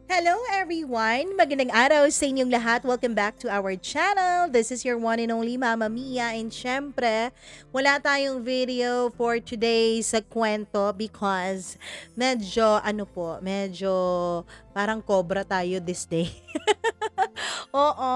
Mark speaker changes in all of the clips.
Speaker 1: Hello everyone! Magandang araw sa inyong lahat. Welcome back to our channel. This is your one and only Mama Mia. And syempre, wala tayong video for today sa kwento because medyo parang cobra tayo this day. Oo,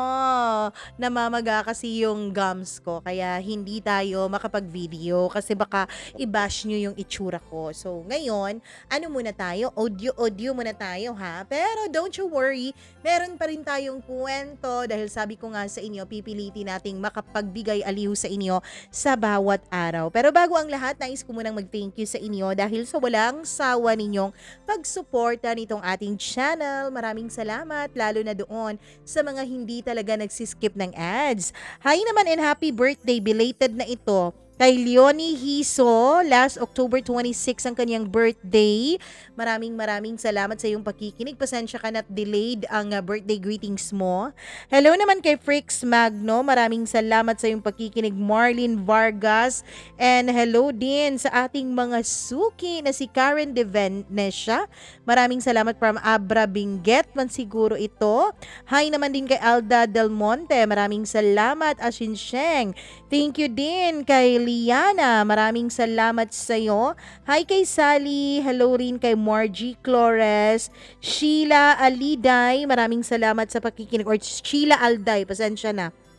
Speaker 1: namamaga kasi yung gums ko kaya hindi tayo makapag-video kasi baka i-bash nyo yung itsura ko. So ngayon, ano muna tayo? Audio muna tayo ha. Pero don't you worry, meron pa rin tayong kwento dahil sabi ko nga sa inyo, pipilitin nating makapagbigay aliw sa inyo sa bawat araw. Pero bago ang lahat, nais ko munang mag-thank you sa inyo dahil sa walang sawa ninyong pagsuporta nitong ating channel. Maraming salamat lalo na doon sa mga hindi talaga nagsiskip ng ads. Hi naman and happy birthday belated na ito kay Leonie Hiso, last October 26 ang kanyang birthday. Maraming salamat sa iyong pakikinig. Pasensya ka na't delayed ang birthday greetings mo. Hello naman kay Frix Magno. Maraming salamat sa iyong pakikinig, Marlene Vargas. And hello din sa ating mga suki na si Karen De Venecia. Maraming salamat from Abra Benguet man siguro ito. Hi naman din kay Alda Del Monte. Maraming salamat, Ashin Sheng. Thank you din kay Liana. Maraming salamat sa iyo. Hi kay Sally. Hello rin kay Margie Flores. Sheila Aliday. Maraming salamat sa pakikinig. Or Sheila Alday. Pasensya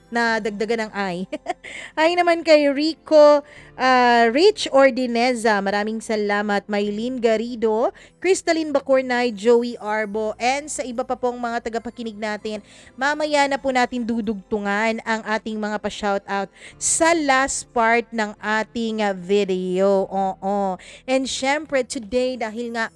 Speaker 1: na dagdagan ng I. Hi naman kay Rico Rich Ordineza. Maraming salamat. Maylene Garrido, Crystalline Bacornay, Joey Arbo, and sa iba pa pong mga tagapakinig natin. Mamaya na po natin dudugtungan ang ating mga pa-shoutout sa last part ng ating video. Oo. And syempre today dahil nga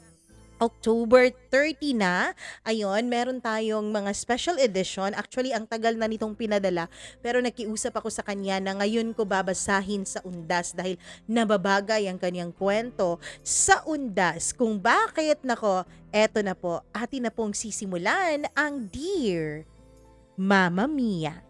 Speaker 1: October 30 na, ayun, meron tayong mga special edition. Actually, ang tagal na nitong pinadala, pero nakiusap ako sa kanya na ngayon ko babasahin sa Undas dahil nababagay ang kanyang kwento sa Undas. Kung bakit, nako, eto na po, atin na pong sisimulan ang Dear Mama Mia.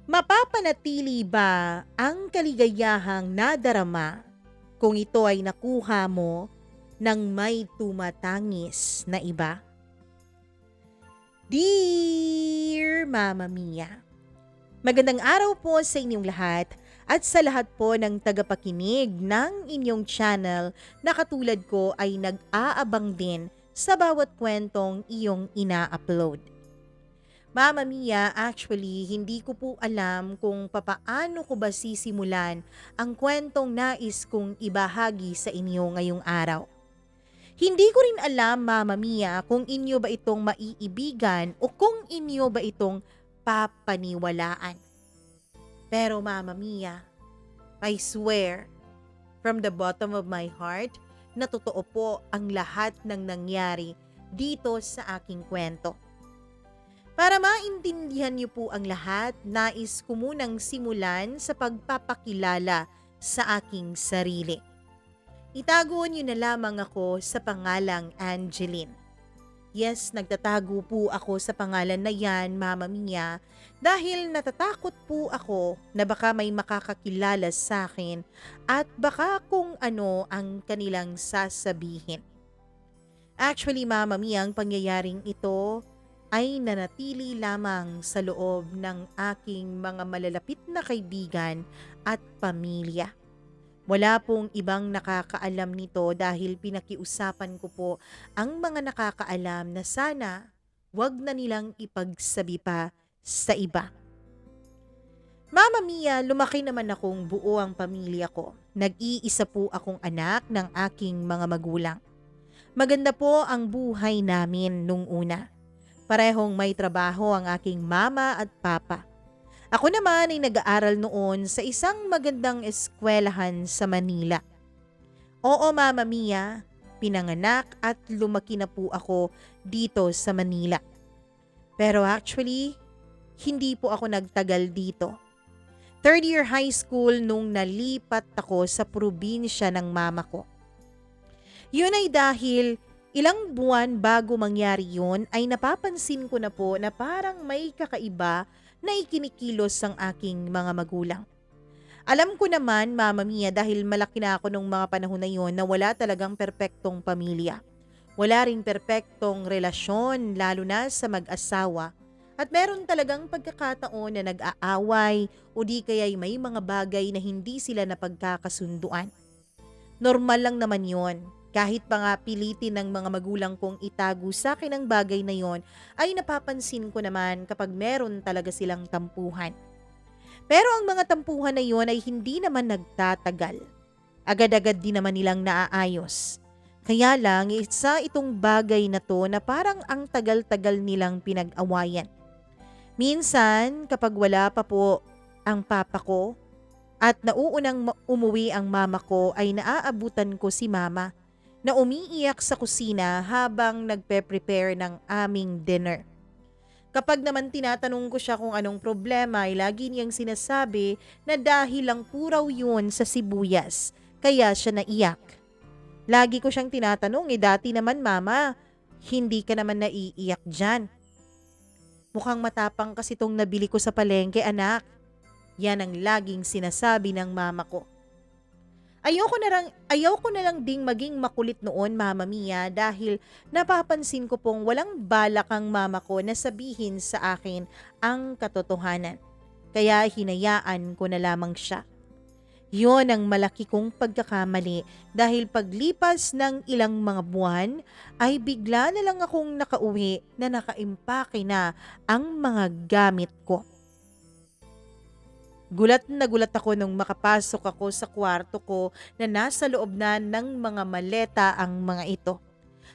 Speaker 1: Mapapanatili ba ang kaligayahang nadarama kung ito ay nakuha mo ng may tumatangis na iba? Dear Mama Mia, magandang araw po sa inyong lahat at sa lahat po ng tagapakinig ng inyong channel na katulad ko ay nag-aabang din sa bawat kwentong iyong ina-upload. Mama Mia, actually, hindi ko po alam kung papaano ko ba sisimulan ang kwentong nais kong ibahagi sa inyo ngayong araw. Hindi ko rin alam, Mama Mia, kung inyo ba itong maiibigan o kung inyo ba itong papaniwalaan. Pero Mama Mia, I swear, from the bottom of my heart, na totoo po ang lahat ng nangyari dito sa aking kwento. Para maintindihan niyo po ang lahat, nais ko munang simulan sa pagpapakilala sa aking sarili. Itago niyo na lamang ako sa pangalang Angeline. Yes, nagtatago po ako sa pangalan na yan, Mama Mia, dahil natatakot po ako na baka may makakakilala sa akin at baka kung ano ang kanilang sasabihin. Actually, Mama Mia, ang pangyayaring ito ay nanatili lamang sa loob ng aking mga malalapit na kaibigan at pamilya. Wala pong ibang nakakaalam nito dahil pinakiusapan ko po ang mga nakakaalam na sana wag na nilang ipagsabi pa sa iba. Mama Mia, lumaki naman akong buo ang pamilya ko. Nag-iisa po akong anak ng aking mga magulang. Maganda po ang buhay namin nung una. Parehong may trabaho ang aking mama at papa. Ako naman ay nag-aaral noon sa isang magandang eskwelahan sa Manila. Oo, Mama Mia, pinanganak at lumaki na po ako dito sa Manila. Pero actually, hindi po ako nagtagal dito. Third year high school nung nalipat ako sa probinsya ng mama ko. Yun ay dahil ilang buwan bago mangyari yun ay napapansin ko na po na parang may kakaiba na ikinikilos ang aking mga magulang. Alam ko naman, Mama Mia, dahil malaki na ako nung mga panahon na yon na wala talagang perpektong pamilya. Wala ring perpektong relasyon, lalo na sa mag-asawa. At meron talagang pagkakataon na nag-aaway o di kaya'y may mga bagay na hindi sila napagkakasunduan. Normal lang naman yon. Kahit pa nga pilitin ng mga magulang kong itago sa akin ang bagay na yon, ay napapansin ko naman kapag meron talaga silang tampuhan. Pero ang mga tampuhan na yon ay hindi naman nagtatagal. Agad-agad din naman nilang naaayos. Kaya lang, isa itong bagay na to na parang ang tagal-tagal nilang pinag-awayan. Minsan, kapag wala pa po ang papa ko at nauunang umuwi ang mama ko, ay naaabutan ko si mama na umiiyak sa kusina habang nagpe-prepare ng aming dinner. Kapag naman tinatanong ko siya kung anong problema, ay lagi niyang sinasabi na dahil lang puraw yun sa sibuyas, kaya siya naiyak. Lagi ko siyang tinatanong, dati naman mama, hindi ka naman naiiyak dyan. Mukhang matapang kasi tong nabili ko sa palengke, anak. Yan ang laging sinasabi ng mama ko. Ayaw ko na lang ding maging makulit noon, Mama Mia, dahil napapansin ko pong walang balak ang mama ko na sabihin sa akin ang katotohanan. Kaya hinayaan ko na lamang siya. Yon ang malaki kong pagkakamali dahil paglipas ng ilang mga buwan ay bigla na lang akong nakauwi na nakaimpake na ang mga gamit ko. Gulat na gulat ako nung makapasok ako sa kwarto ko na nasa loob na ng mga maleta ang mga ito.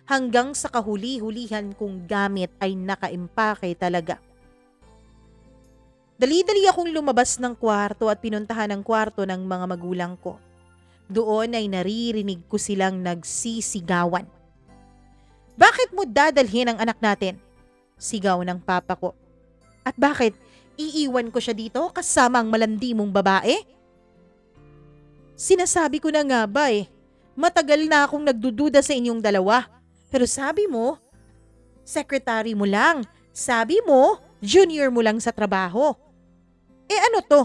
Speaker 1: Hanggang sa kahuli-hulihan kong gamit ay nakaimpake talaga. Dali-dali akong lumabas ng kwarto at pinuntahan ang kwarto ng mga magulang ko. Doon ay naririnig ko silang nagsisigawan. "Bakit mo dadalhin ang anak natin?" sigaw ng papa ko. "At bakit? Iiwan ko siya dito kasama ang malandi mong babae?" Sinasabi ko na nga ba matagal na akong nagdududa sa inyong dalawa. Pero sabi mo, secretary mo lang. Sabi mo, junior mo lang sa trabaho. Ano to?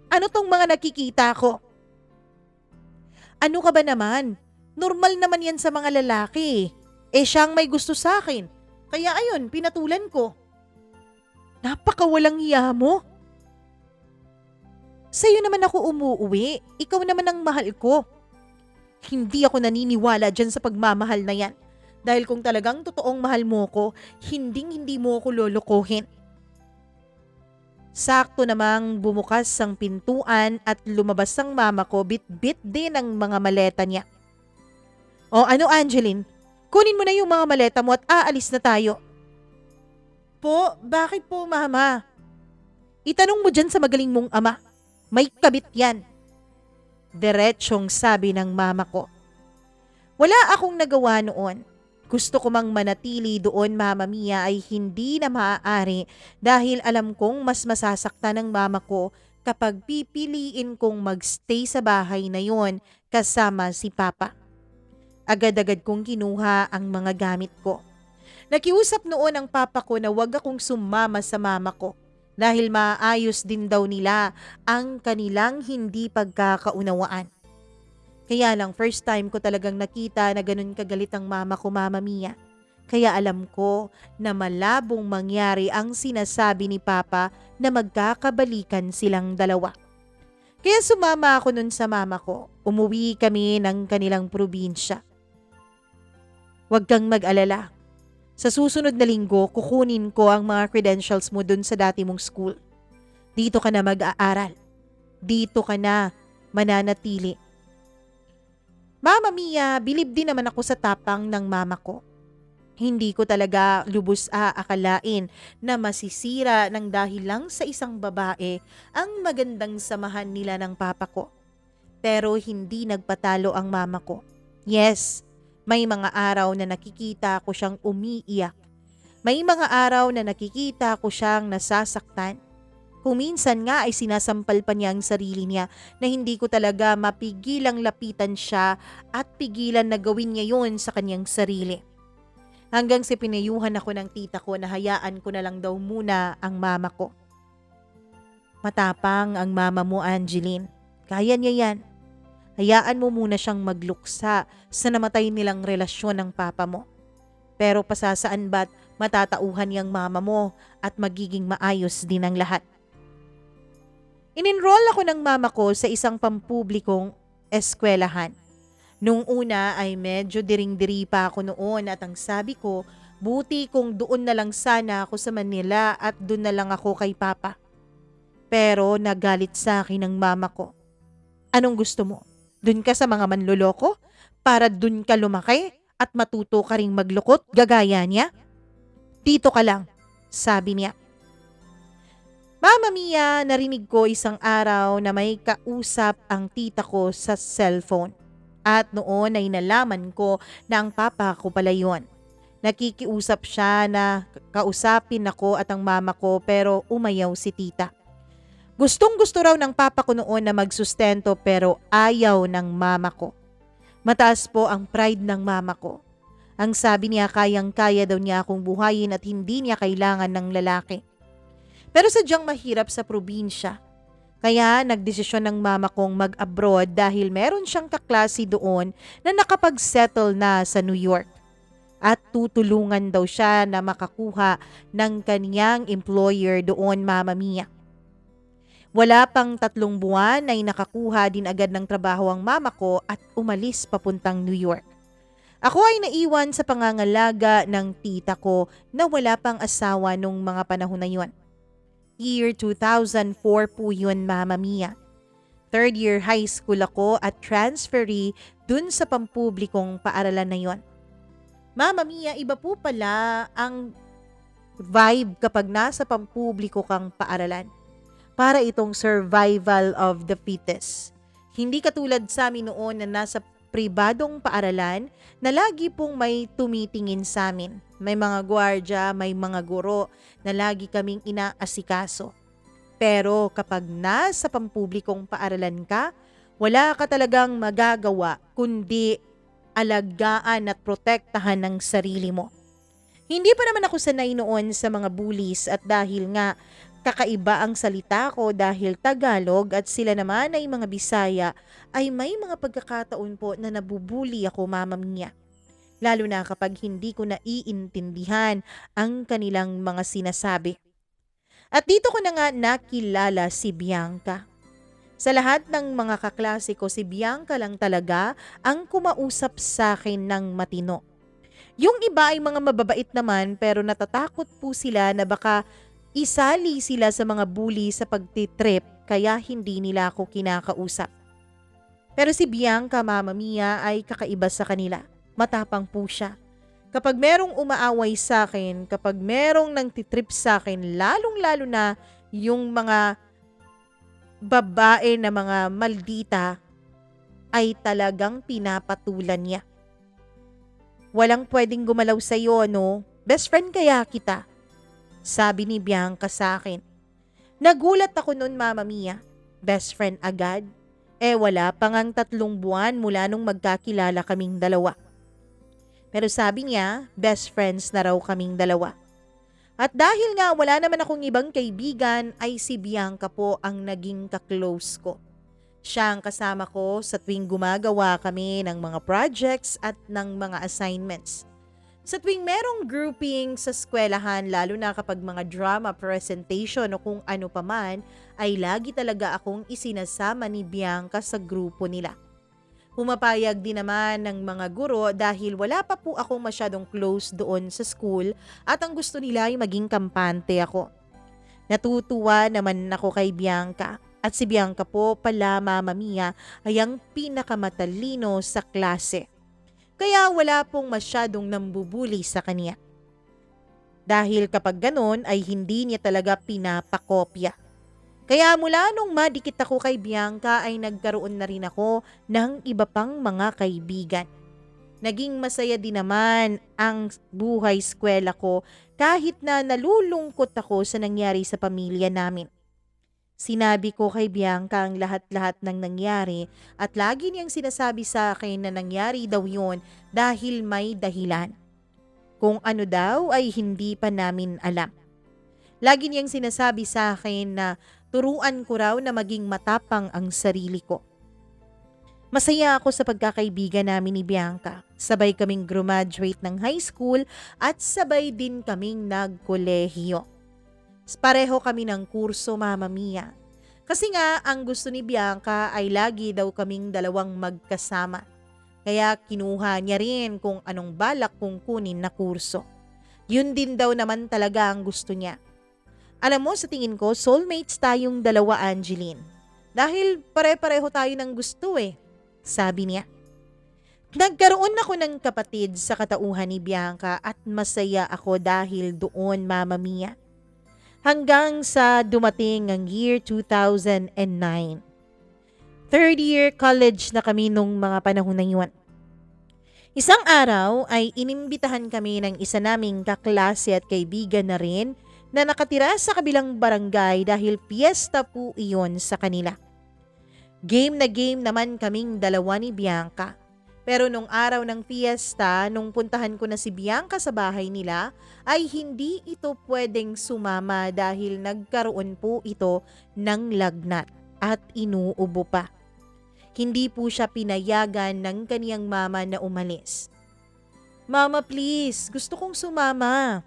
Speaker 1: Ano tong mga nakikita ko? Ano ka ba naman? Normal naman yan sa mga lalaki. Siyang may gusto sa akin. Kaya ayun, pinatulan ko. Napakawalang iya mo. Sa'yo naman ako umuuwi. Ikaw naman ang mahal ko. Hindi ako naniniwala dyan sa pagmamahal na yan. Dahil kung talagang totoong mahal mo ko, hindi mo ako lolokohin. Sakto namang bumukas ang pintuan at lumabas ang mama ko, bit-bit din ang mga maleta niya. "O ano, Angeline? Kunin mo na yung mga maleta mo at aalis na tayo." "Po, bakit po, mama?" "Itanong mo dyan sa magaling mong ama. May kabit yan." Diretsyong sabi ng mama ko. Wala akong nagawa noon. Gusto ko mang manatili doon, Mama Mia, ay hindi na maaari dahil alam kong mas masasaktan ng mama ko kapag pipiliin kong magstay sa bahay na yon kasama si Papa. Agad-agad kong kinuha ang mga gamit ko. Nakiusap noon ang papa ko na wag akong sumama sa mama ko dahil maayos din daw nila ang kanilang hindi pagkakaunawaan. Kaya lang first time ko talagang nakita na ganun kagalit ang mama ko, Mama Mia. Kaya alam ko na malabong mangyari ang sinasabi ni Papa na magkakabalikan silang dalawa. Kaya sumama ako nun sa mama ko. Umuwi kami ng kanilang probinsya. Huwag kang mag-alala. Sa susunod na linggo, kukunin ko ang mga credentials mo dun sa dati mong school. Dito ka na mag-aaral. Dito ka na mananatili. Mama Mia, bilib din naman ako sa tapang ng mama ko. Hindi ko talaga lubos aakalain na masisira ng dahil lang sa isang babae ang magandang samahan nila ng papa ko. Pero hindi nagpatalo ang mama ko. Yes, may mga araw na nakikita ko siyang umiiyak. May mga araw na nakikita ko siyang nasasaktan. Kung minsan nga ay sinasampal pa niya ang sarili niya na hindi ko talaga mapigilang lapitan siya at pigilan na gawin niya yun sa kanyang sarili. Hanggang sa pinayuhan ako ng tita ko na hayaan ko na lang daw muna ang mama ko. Matapang ang mama mo, Angeline. Kaya niya yan. Hayaan mo muna siyang magluksa sa namatay nilang relasyon ng papa mo. Pero pasasaan ba't matatauhan yung mama mo at magiging maayos din ang lahat. Inenroll ako ng mama ko sa isang pampublikong eskwelahan. Nung una ay medyo diring-diri pa ako noon at ang sabi ko, buti kung doon na lang sana ako sa Manila at doon na lang ako kay papa. Pero nagalit sa akin ng mama ko. Anong gusto mo? Doon ka sa mga manloloko? Para doon ka lumaki at matuto ka ring maglukot gagaya niya? Dito ka lang, sabi niya. Mama Mia, narinig ko isang araw na may kausap ang tita ko sa cellphone. At noon ay nalaman ko na ang papa ko pala yun. Nakikiusap siya na kausapin ako at ang mama ko pero umayaw si tita. Gustong-gusto raw ng papa ko noon na magsustento pero ayaw ng mama ko. Mataas po ang pride ng mama ko. Ang sabi niya kayang-kaya daw niya akong buhayin at hindi niya kailangan ng lalaki. Pero sadyang mahirap sa probinsya. Kaya nagdesisyon ng mama kong mag-abroad dahil meron siyang kaklase doon na nakapag-settle na sa New York. At tutulungan daw siya na makakuha ng kaniyang employer doon, Mama Mia. Wala pang 3 buwan ay nakakuha din agad ng trabaho ang mama ko at umalis papuntang New York. Ako ay naiwan sa pangangalaga ng tita ko na wala pang asawa nung mga panahon na yun. Year 2004 po yun, Mama Mia. 3rd year high school ako at transferee dun sa pampublikong paaralan na yon. Mama Mia, iba po pala ang vibe kapag nasa pampubliko kang paaralan. Para itong survival of the fittest. Hindi katulad sa amin noon na nasa pribadong paaralan na lagi pong may tumitingin sa amin. May mga gwardya, may mga guro na lagi kaming inaasikaso. Pero kapag nasa pampublikong paaralan ka, wala ka talagang magagawa kundi alagaan at protektahan ng sarili mo. Hindi pa naman ako sanay noon sa mga bullies at dahil nga kakaiba ang salita ko dahil Tagalog at sila naman ay mga Bisaya, ay may mga pagkakataon po na nabubuli ako, Mama Mia. Lalo na kapag hindi ko naiintindihan ang kanilang mga sinasabi. At dito ko na nga nakilala si Bianca. Sa lahat ng mga kaklase ko, si Bianca lang talaga ang kumausap sa akin ng matino. Yung iba ay mga mababait naman pero natatakot po sila na baka isali sila sa mga bully sa pagtitrip kaya hindi nila ako kinakausap. Pero si Bianca, Mama Mia, ay kakaiba sa kanila. Matapang po siya. Kapag merong umaaway sa akin, kapag merong nangtitrip sa akin, lalong-lalo na yung mga babae na mga maldita, ay talagang pinapatulan niya. Walang pwedeng gumalaw sa iyo, no? Best friend kaya kita? Sabi ni Bianca sa akin. Nagulat ako noon, Mama Mia. Best friend agad? Wala pa ngang 3 buwan mula nung magkakilala kaming dalawa. Pero sabi niya, best friends na raw kaming dalawa. At dahil nga wala naman akong ibang kaibigan, ay si Bianca po ang naging ka-close ko. Siya ang kasama ko sa tuwing gumagawa kami ng mga projects at ng mga assignments. Sa tuwing merong grouping sa eskwelahan, lalo na kapag mga drama presentation o kung ano paman, ay lagi talaga akong isinasama ni Bianca sa grupo nila. Pumapayag din naman ng mga guro dahil wala pa po akong masyadong close doon sa school at ang gusto nila ay maging kampante ako. Natutuwa naman ako kay Bianca at si Bianca po pala, Mama Mia, ay ang pinakamatalino sa klase. Kaya wala pong masyadong nambubuli sa kanya. Dahil kapag ganon ay hindi niya talaga pinapakopya. Kaya mula nung madikit ako kay Bianca ay nagkaroon na rin ako ng iba pang mga kaibigan. Naging masaya din naman ang buhay eskwela ko kahit na nalulungkot ako sa nangyari sa pamilya namin. Sinabi ko kay Bianca ang lahat-lahat ng nangyari at lagi niyang sinasabi sa akin na nangyari daw yun dahil may dahilan. Kung ano daw ay hindi pa namin alam. Lagi niyang sinasabi sa akin na Turuan ko raw na maging matapang ang sarili ko. Masaya ako sa pagkakaibigan namin ni Bianca. Sabay kaming graduate ng high school at sabay din kaming nagkolehiyo. Pareho kami ng kurso, Mama Mia. Kasi nga ang gusto ni Bianca ay lagi daw kaming dalawang magkasama. Kaya kinuha niya rin kung anong balak kong kunin na kurso. Yun din daw naman talaga ang gusto niya. Alam mo, sa tingin ko, soulmates tayong dalawa, Angeline. Dahil pare-pareho tayo ng gusto sabi niya. Nagkaroon ako ng kapatid sa katauhan ni Bianca at masaya ako dahil doon, Mama Mia. Hanggang sa dumating ang year 2009. Third year college na kami nung mga panahon na yun. Isang araw ay inimbitahan kami ng isa naming kaklase at kaibigan na rin na nakatira sa kabilang barangay dahil piyesta po iyon sa kanila. Game na game naman kaming dalawa ni Bianca. Pero nung araw ng fiesta, nung puntahan ko na si Bianca sa bahay nila, ay hindi ito pwedeng sumama dahil nagkaroon po ito ng lagnat at inuubo pa. Hindi po siya pinayagan ng kaniyang mama na umalis. Mama, please, gusto kong sumama.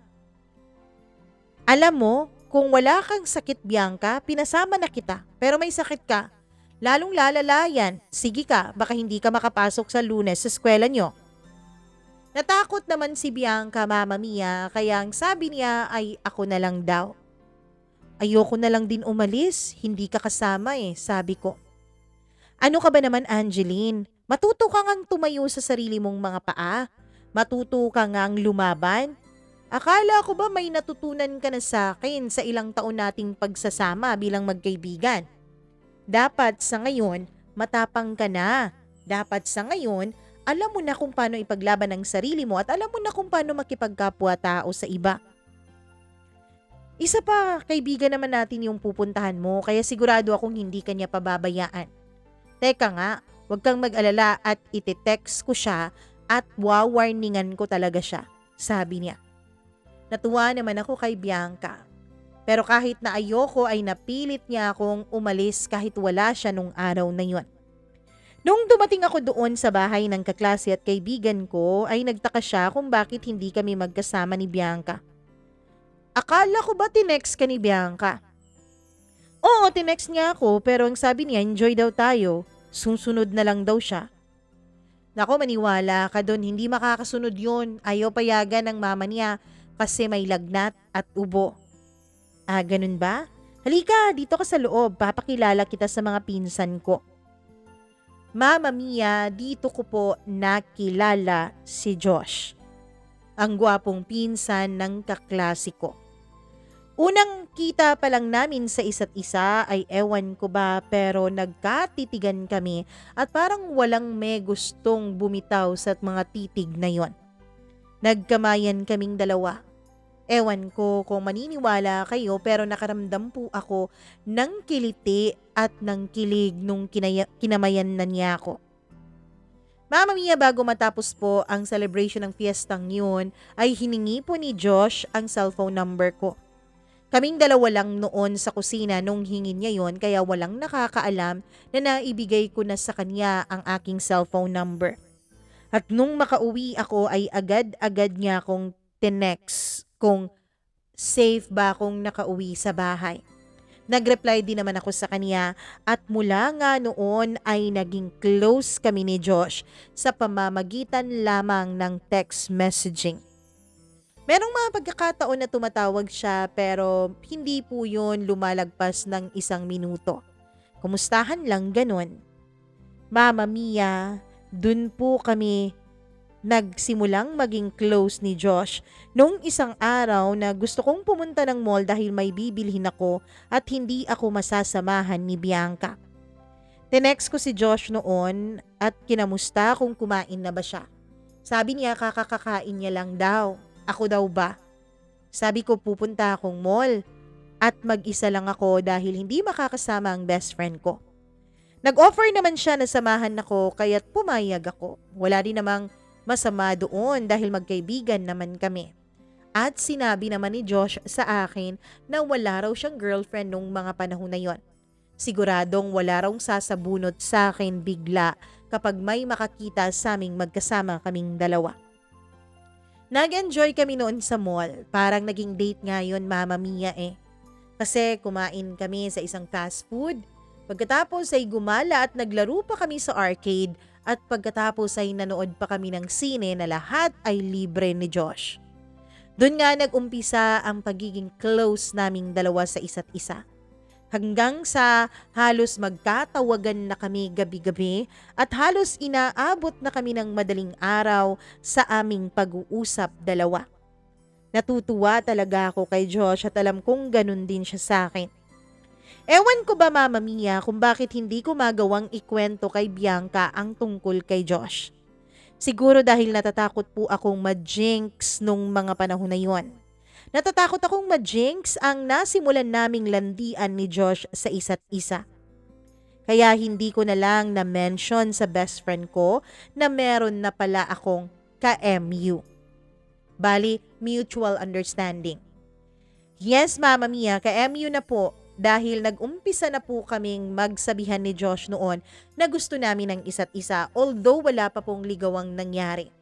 Speaker 1: Alam mo, kung wala kang sakit, Bianca, pinasama na kita, pero may sakit ka. Lalong lalala yan. Sige ka, baka hindi ka makapasok sa Lunes sa eskwela nyo. Natakot naman si Bianca, Mama Mia, kaya ang sabi niya ay ako na lang daw. Ayoko na lang din umalis, hindi ka kasama sabi ko. Ano ka ba naman, Angeline? Matuto ka ngang tumayo sa sarili mong mga paa. Matuto ka ngang lumaban. Akala ko ba may natutunan ka na sa akin sa ilang taon nating pagsasama bilang magkaibigan? Dapat sa ngayon, matapang ka na. Dapat sa ngayon, alam mo na kung paano ipaglaban ang sarili mo at alam mo na kung paano makipagkapwa-tao sa iba. Isa pa, kaibigan naman natin yung pupuntahan mo kaya sigurado akong hindi kanya pababayaan. Teka nga, huwag kang mag-alala at iti-text ko siya at wawarningan ko talaga siya, sabi niya. Natuwa naman ako kay Bianca. Pero kahit na ayoko ay napilit niya akong umalis kahit wala siya nung araw na yun. Nung dumating ako doon sa bahay ng kaklase at kaibigan ko ay nagtaka siya kung bakit hindi kami magkasama ni Bianca. Akala ko ba tinext ka ni Bianca? Oo, tinext niya ako pero ang sabi niya enjoy daw tayo. Susunod na lang daw siya. Nako, maniwala ka doon, hindi makakasunod yun. Ayaw payagan ng mama niya kasi may lagnat at ubo. Ganun ba? Halika, dito ka sa loob. Papakilala kita sa mga pinsan ko. Mama Mia, dito ko po nakilala si Josh. Ang gwapong pinsan ng kaklase ko. Unang kita pa lang namin sa isa't isa ay ewan ko ba pero nagkatitigan kami at parang walang may gustong bumitaw sa mga titig na yon. Nagkamayan kaming dalawa. Ewan ko kung maniniwala kayo pero nakaramdam po ako ng kiliti at ng kilig nung kinamayan na niya ako. Mama Mia, bago matapos po ang celebration ng fiestang yun ay hiningi po ni Josh ang cellphone number ko. Kaming dalawa lang noon sa kusina nung hingin niya yon kaya walang nakakaalam na naibigay ko na sa kanya ang aking cellphone number. At nung makauwi ako ay agad-agad niya akong tinext kung safe ba akong nakauwi sa bahay. Nag-reply din naman ako sa kanya at mula nga noon ay naging close kami ni Josh sa pamamagitan lamang ng text messaging. Merong mga pagkakataon na tumatawag siya pero hindi po yun lumalagpas ng 1 minuto. Kumustahan lang ganun. Mama Mia, dun po kami nagsimulang maging close ni Josh nung isang araw na gusto kong pumunta ng mall dahil may bibilhin ako at hindi ako masasamahan ni Bianca. Tinext ko si Josh noon at kinamusta kung kumain na ba siya. Sabi niya kakakain niya lang daw. Ako daw ba? Sabi ko pupunta akong mall at mag-isa lang ako dahil hindi makakasama ang best friend ko. Nag-offer naman siya na samahan ako kaya't pumayag ako. Wala din namang masama doon dahil magkaibigan naman kami. At sinabi naman ni Josh sa akin na wala raw siyang girlfriend nung mga panahon na yon. Siguradong wala raw sasabunot sa akin bigla kapag may makakita sa aming magkasama kaming dalawa. Nag-enjoy kami noon sa mall. Parang naging date nga yun, Mama Mia eh. Kasi kumain kami sa isang fast food. Pagkatapos ay gumala at naglaro pa kami sa arcade at pagkatapos ay nanood pa kami ng sine na lahat ay libre ni Josh. Doon nga nag-umpisa ang pagiging close naming dalawa sa isa't isa. Hanggang sa halos magkatawagan na kami gabi-gabi at halos inaabot na kami ng madaling araw sa aming pag-uusap dalawa. Natutuwa talaga ako kay Josh at alam kong ganun din siya sa akin. Ewan ko ba, Mama Mia, kung bakit hindi ko magawang ikwento kay Bianca ang tungkol kay Josh. Siguro dahil natatakot po akong ma-jinx nung mga panahon na yon. Natatakot akong ma-jinx ang nasimulan naming landian ni Josh sa isa't isa. Kaya hindi ko na lang na-mention sa best friend ko na meron na pala akong ka-MU. Bali, mutual understanding. Yes, Mama Mia, ka-MU na po. Dahil nag-umpisa na po kaming magsabihan ni Josh noon na gusto namin ng isa't isa although wala pa pong ligawang nangyari.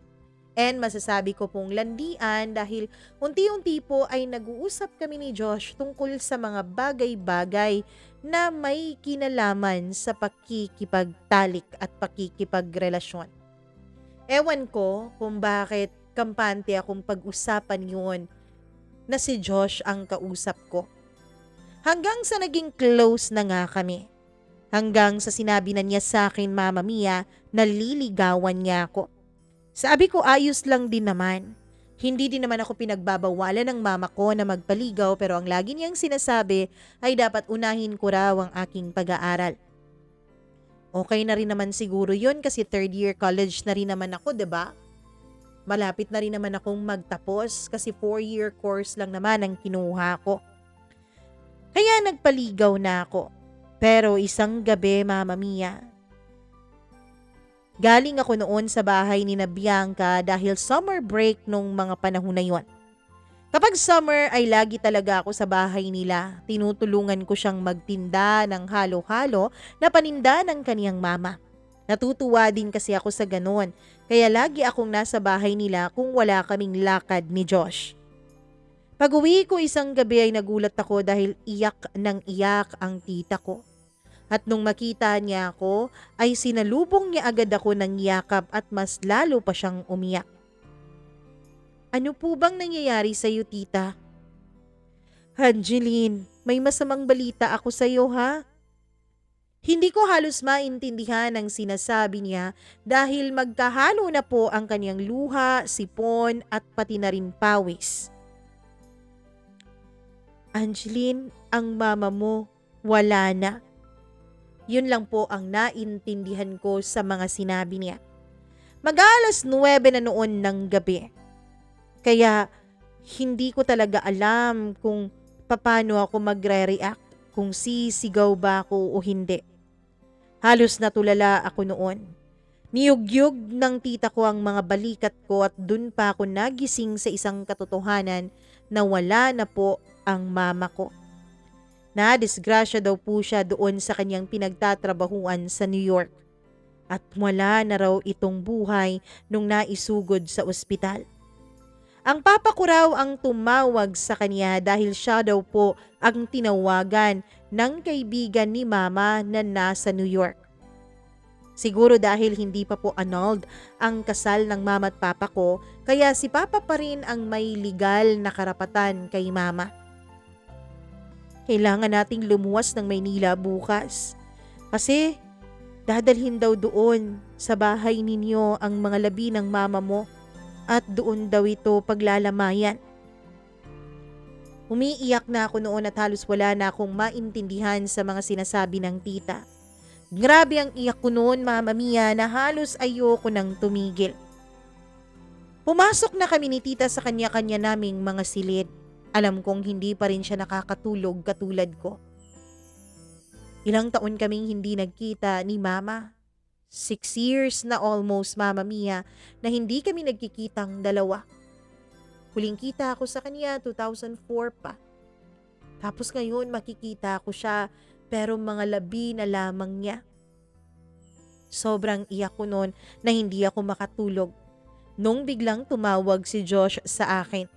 Speaker 1: And masasabi ko pong landian dahil unti-unti po ay nag-uusap kami ni Josh tungkol sa mga bagay-bagay na may kinalaman sa pakikipagtalik at pakikipagrelasyon. Ewan ko kung bakit kampante akong pag-usapan yun na si Josh ang kausap ko. Hanggang sa naging close na nga kami. Hanggang sa sinabi na niya sa akin, Mama Mia, na liligawan niya ako. Sabi ko ayos lang din naman. Hindi din naman ako pinagbabawalan ng mama ko na magpaligaw pero ang lagi niyang sinasabi ay dapat unahin ko raw ang aking pag-aaral. Okay na rin naman siguro yun kasi third year college na rin naman ako, 'di ba? Malapit na rin naman akong magtapos kasi 4-year course lang naman ang kinuha ko. Kaya nagpaligaw na ako. Pero isang gabi, Mama Mia, galing ako noon sa bahay ni na Bianca dahil summer break nung mga panahon na yon. Kapag summer ay lagi talaga ako sa bahay nila. Tinutulungan ko siyang magtinda ng halo-halo na paninda ng kaniyang mama. Natutuwa din kasi ako sa ganon. Kaya lagi akong nasa bahay nila kung wala kaming lakad ni Josh. Pag-uwi ko isang gabi ay nagulat ako dahil iyak ng iyak ang tita ko. At nung makita niya ako ay sinalubong niya agad ako ng yakap at mas lalo pa siyang umiyak. Ano po bang nangyayari sa iyo, tita? Angeline, may masamang balita ako sa iyo, ha? Hindi ko halos maintindihan ang sinasabi niya dahil magkahalo na po ang kanyang luha, sipon at pati na rin pawis. Angeline, ang mama mo, wala na. Yun lang po ang naintindihan ko sa mga sinabi niya. Mag-aalas 9 na noon ng gabi. Kaya hindi ko talaga alam kung paano ako magre-react, kung sisigaw ba ako o hindi. Halos natulala ako noon. Niyugyug ng tita ko ang mga balikat ko at dun pa ako nagising sa isang katotohanan na wala na po ang mama ko. Nadisgrasya daw po siya doon sa kanyang pinagtatrabahuan sa New York. At wala na raw itong buhay nung naisugod sa ospital. Ang papa ko raw ang tumawag sa kanya dahil siya daw po ang tinawagan ng kaibigan ni mama na nasa New York. Siguro dahil hindi pa po annulled ang kasal ng mama at papa ko, kaya si papa pa rin ang may legal na karapatan kay mama. Kailangan nating lumuwas ng Maynila bukas. Kasi dadalhin daw doon sa bahay ninyo ang mga labi ng mama mo at doon daw ito paglalamayan. Umiiyak na ako noon at halos wala na akong maintindihan sa mga sinasabi ng tita. Grabe ang iyak ko noon, Mama Mia, na halos ayoko nang tumigil. Pumasok na kami ni tita sa kanya-kanya naming mga silid. Alam kong hindi pa rin siya nakakatulog katulad ko. Ilang taon kaming hindi nagkita ni Mama. 6 years na almost, Mama Mia, na hindi kami nagkikitang dalawa. Huling kita ako sa kanya 2004 pa. Tapos ngayon makikita ko siya pero mga labi na lamang niya. Sobrang iyak ko noon na hindi ako makatulog. Nung biglang tumawag si Josh sa akin.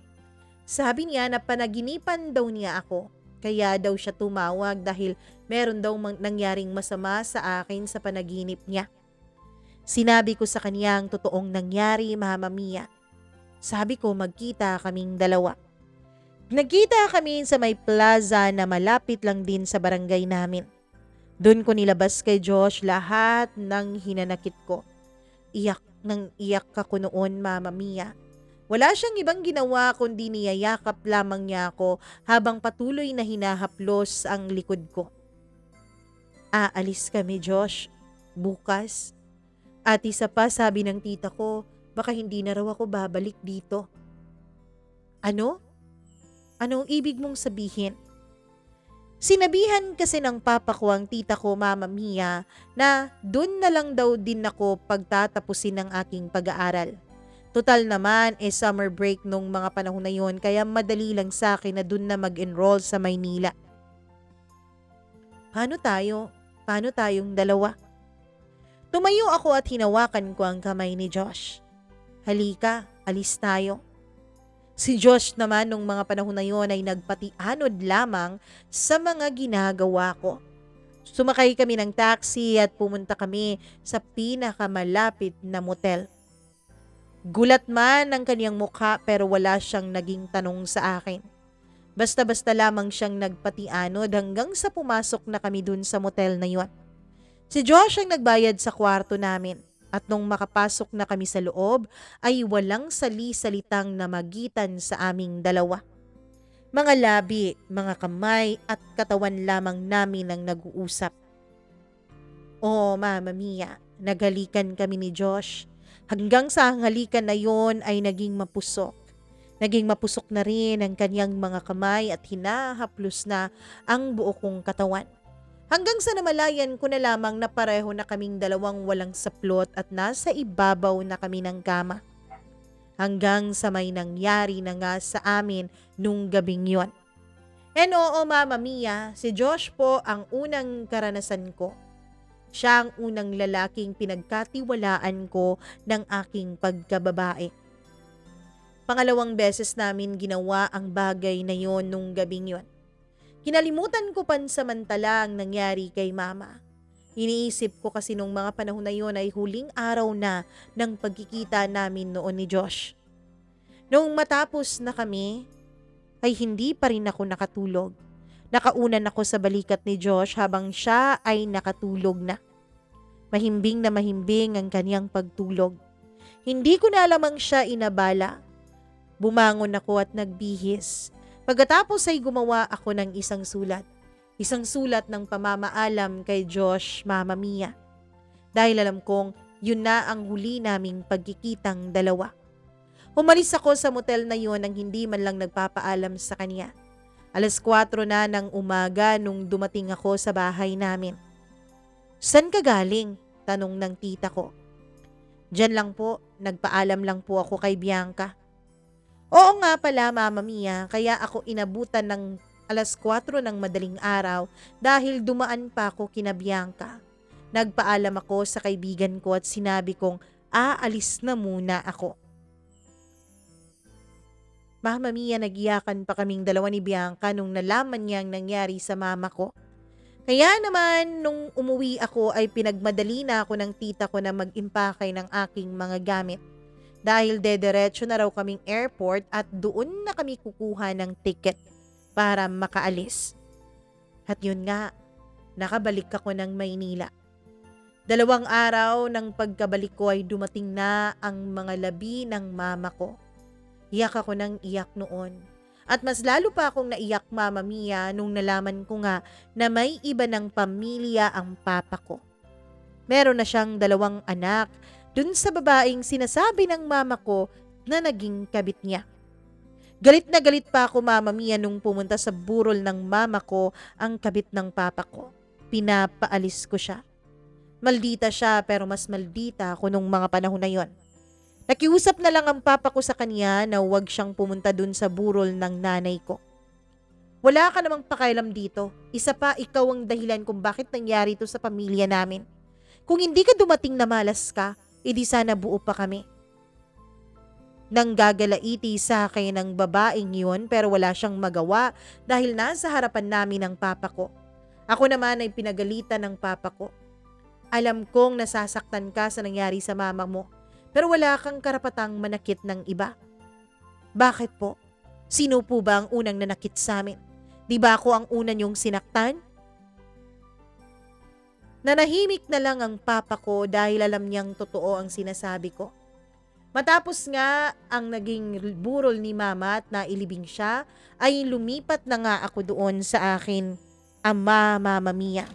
Speaker 1: Sabi niya na panaginipan daw niya ako. Kaya daw siya tumawag dahil meron daw nangyaring masama sa akin sa panaginip niya. Sinabi ko sa kanya ang totoong nangyari, Mama Mia. Sabi ko magkita kaming dalawa. Nagkita kami sa may plaza na malapit lang din sa barangay namin. Doon ko nilabas kay Josh lahat ng hinanakit ko. Iyak nang iyak ako noon, Mama Mia. Wala siyang ibang ginawa kundi niyayakap lamang niya ako habang patuloy na hinahaplos ang likod ko. Aalis kami, Josh. Bukas. At isa pa sabi ng tita ko, baka hindi na raw ako babalik dito. Ano? Anong ibig mong sabihin? Sinabihan kasi ng papa ko ang tita ko, Mama Mia, na dun na lang daw din ako pagtatapusin ng aking pag-aaral. Total naman summer break nung mga panahon na yun kaya madali lang sa akin na dun na mag-enroll sa Maynila. Paano tayo? Paano tayong dalawa? Tumayo ako at hinawakan ko ang kamay ni Josh. Halika, alis tayo. Si Josh naman nung mga panahon na yun ay nagpatianod lamang sa mga ginagawa ko. Sumakay kami ng taxi at pumunta kami sa pinakamalapit na motel. Gulat man ang kaniyang mukha pero wala siyang naging tanong sa akin. Basta-basta lamang siyang nagpatianod hanggang sa pumasok na kami dun sa motel na yon. Si Josh ang nagbayad sa kwarto namin at nung makapasok na kami sa loob ay walang sali-salitang namagitan sa aming dalawa. Mga labi, mga kamay at katawan lamang namin ang nag-uusap. Oh, Mama Mia, naghalikan kami ni Josh. Hanggang sa halikan na yon ay naging mapusok. Naging mapusok na rin ang kanyang mga kamay at hinahaplos na ang buo kong katawan. Hanggang sa namalayan ko na lamang na pareho na kaming dalawang walang saplot at nasa ibabaw na kami ng kama. Hanggang sa may nangyari na nga sa amin nung gabing yon. And oo, Mama Mia, si Josh po ang unang karanasan ko. Siya ang unang lalaking pinagkatiwalaan ko ng aking pagkababae. Pangalawang beses namin ginawa ang bagay na yon nung gabing yon. Kinalimutan ko pansamantala ang nangyari kay Mama. Iniisip ko kasi nung mga panahon na yon ay huling araw na ng pagkikita namin noon ni Josh. Nung matapos na kami, ay hindi pa rin ako nakatulog. Nakaunan ako sa balikat ni Josh habang siya ay nakatulog na. Mahimbing na mahimbing ang kaniyang pagtulog. Hindi ko na lamang siya inabala. Bumangon ako at nagbihis. Pagkatapos ay gumawa ako ng isang sulat. Isang sulat ng pamamaalam kay Josh, Mama Mia. Dahil alam kong yun na ang huli naming pagkikitang dalawa. Umalis ako sa motel na yun nang hindi man lang nagpapaalam sa kanya. 4:00 na ng umaga nung dumating ako sa bahay namin. San ka galing? Tanong ng tita ko. Diyan lang po, nagpaalam lang po ako kay Bianca. Oo nga pala, Mama Mia, kaya ako inabutan ng 4:00 ng madaling araw dahil dumaan pa ako kina Bianca. Nagpaalam ako sa kaibigan ko at sinabi kong aalis na muna ako. Mama Mia, nagiyakan pa kaming dalawa ni Bianca nung nalaman niya ang nangyari sa mama ko. Kaya naman nung umuwi ako ay pinagmadali na ako ng tita ko na mag-impake ng aking mga gamit. Dahil dederecho na raw kaming airport at doon na kami kukuha ng ticket para makaalis. At yun nga, nakabalik ako ng Maynila. 2 araw ng pagkabalik ko ay dumating na ang mga labi ng mama ko. Iyak ako ng iyak noon. At mas lalo pa akong naiyak, Mama Mia, nung nalaman ko nga na may iba ng pamilya ang papa ko. Meron na siyang 2 anak dun sa babaeng sinasabi ng mama ko na naging kabit niya. Galit na galit pa ako, Mama Mia, nung pumunta sa burol ng mama ko ang kabit ng papa ko. Pinapaalis ko siya. Maldita siya pero mas maldita ako nung mga panahon na yon. Nakiusap na lang ang papa ko sa kanya na huwag siyang pumunta dun sa burol ng nanay ko. Wala ka namang pakialam dito. Isa pa, ikaw ang dahilan kung bakit nangyari ito sa pamilya namin. Kung hindi ka dumating na malas ka, edi sana buo pa kami. Nang gagalaiti sa akin ng babaeng yun pero wala siyang magawa dahil nasa harapan namin ng papa ko. Ako naman ay pinagalitan ng papa ko. Alam kong nasasaktan ka sa nangyari sa mama mo pero wala kang karapatang manakit ng iba. Bakit po? Sino po ba ang unang nanakit sa amin? Di ba ako ang una niyong sinaktan? Nanahimik na lang ang papa ko dahil alam niyang totoo ang sinasabi ko. Matapos nga ang naging burol ni mama at nailibing siya, ay lumipat na nga ako doon sa akin, Mama Mia.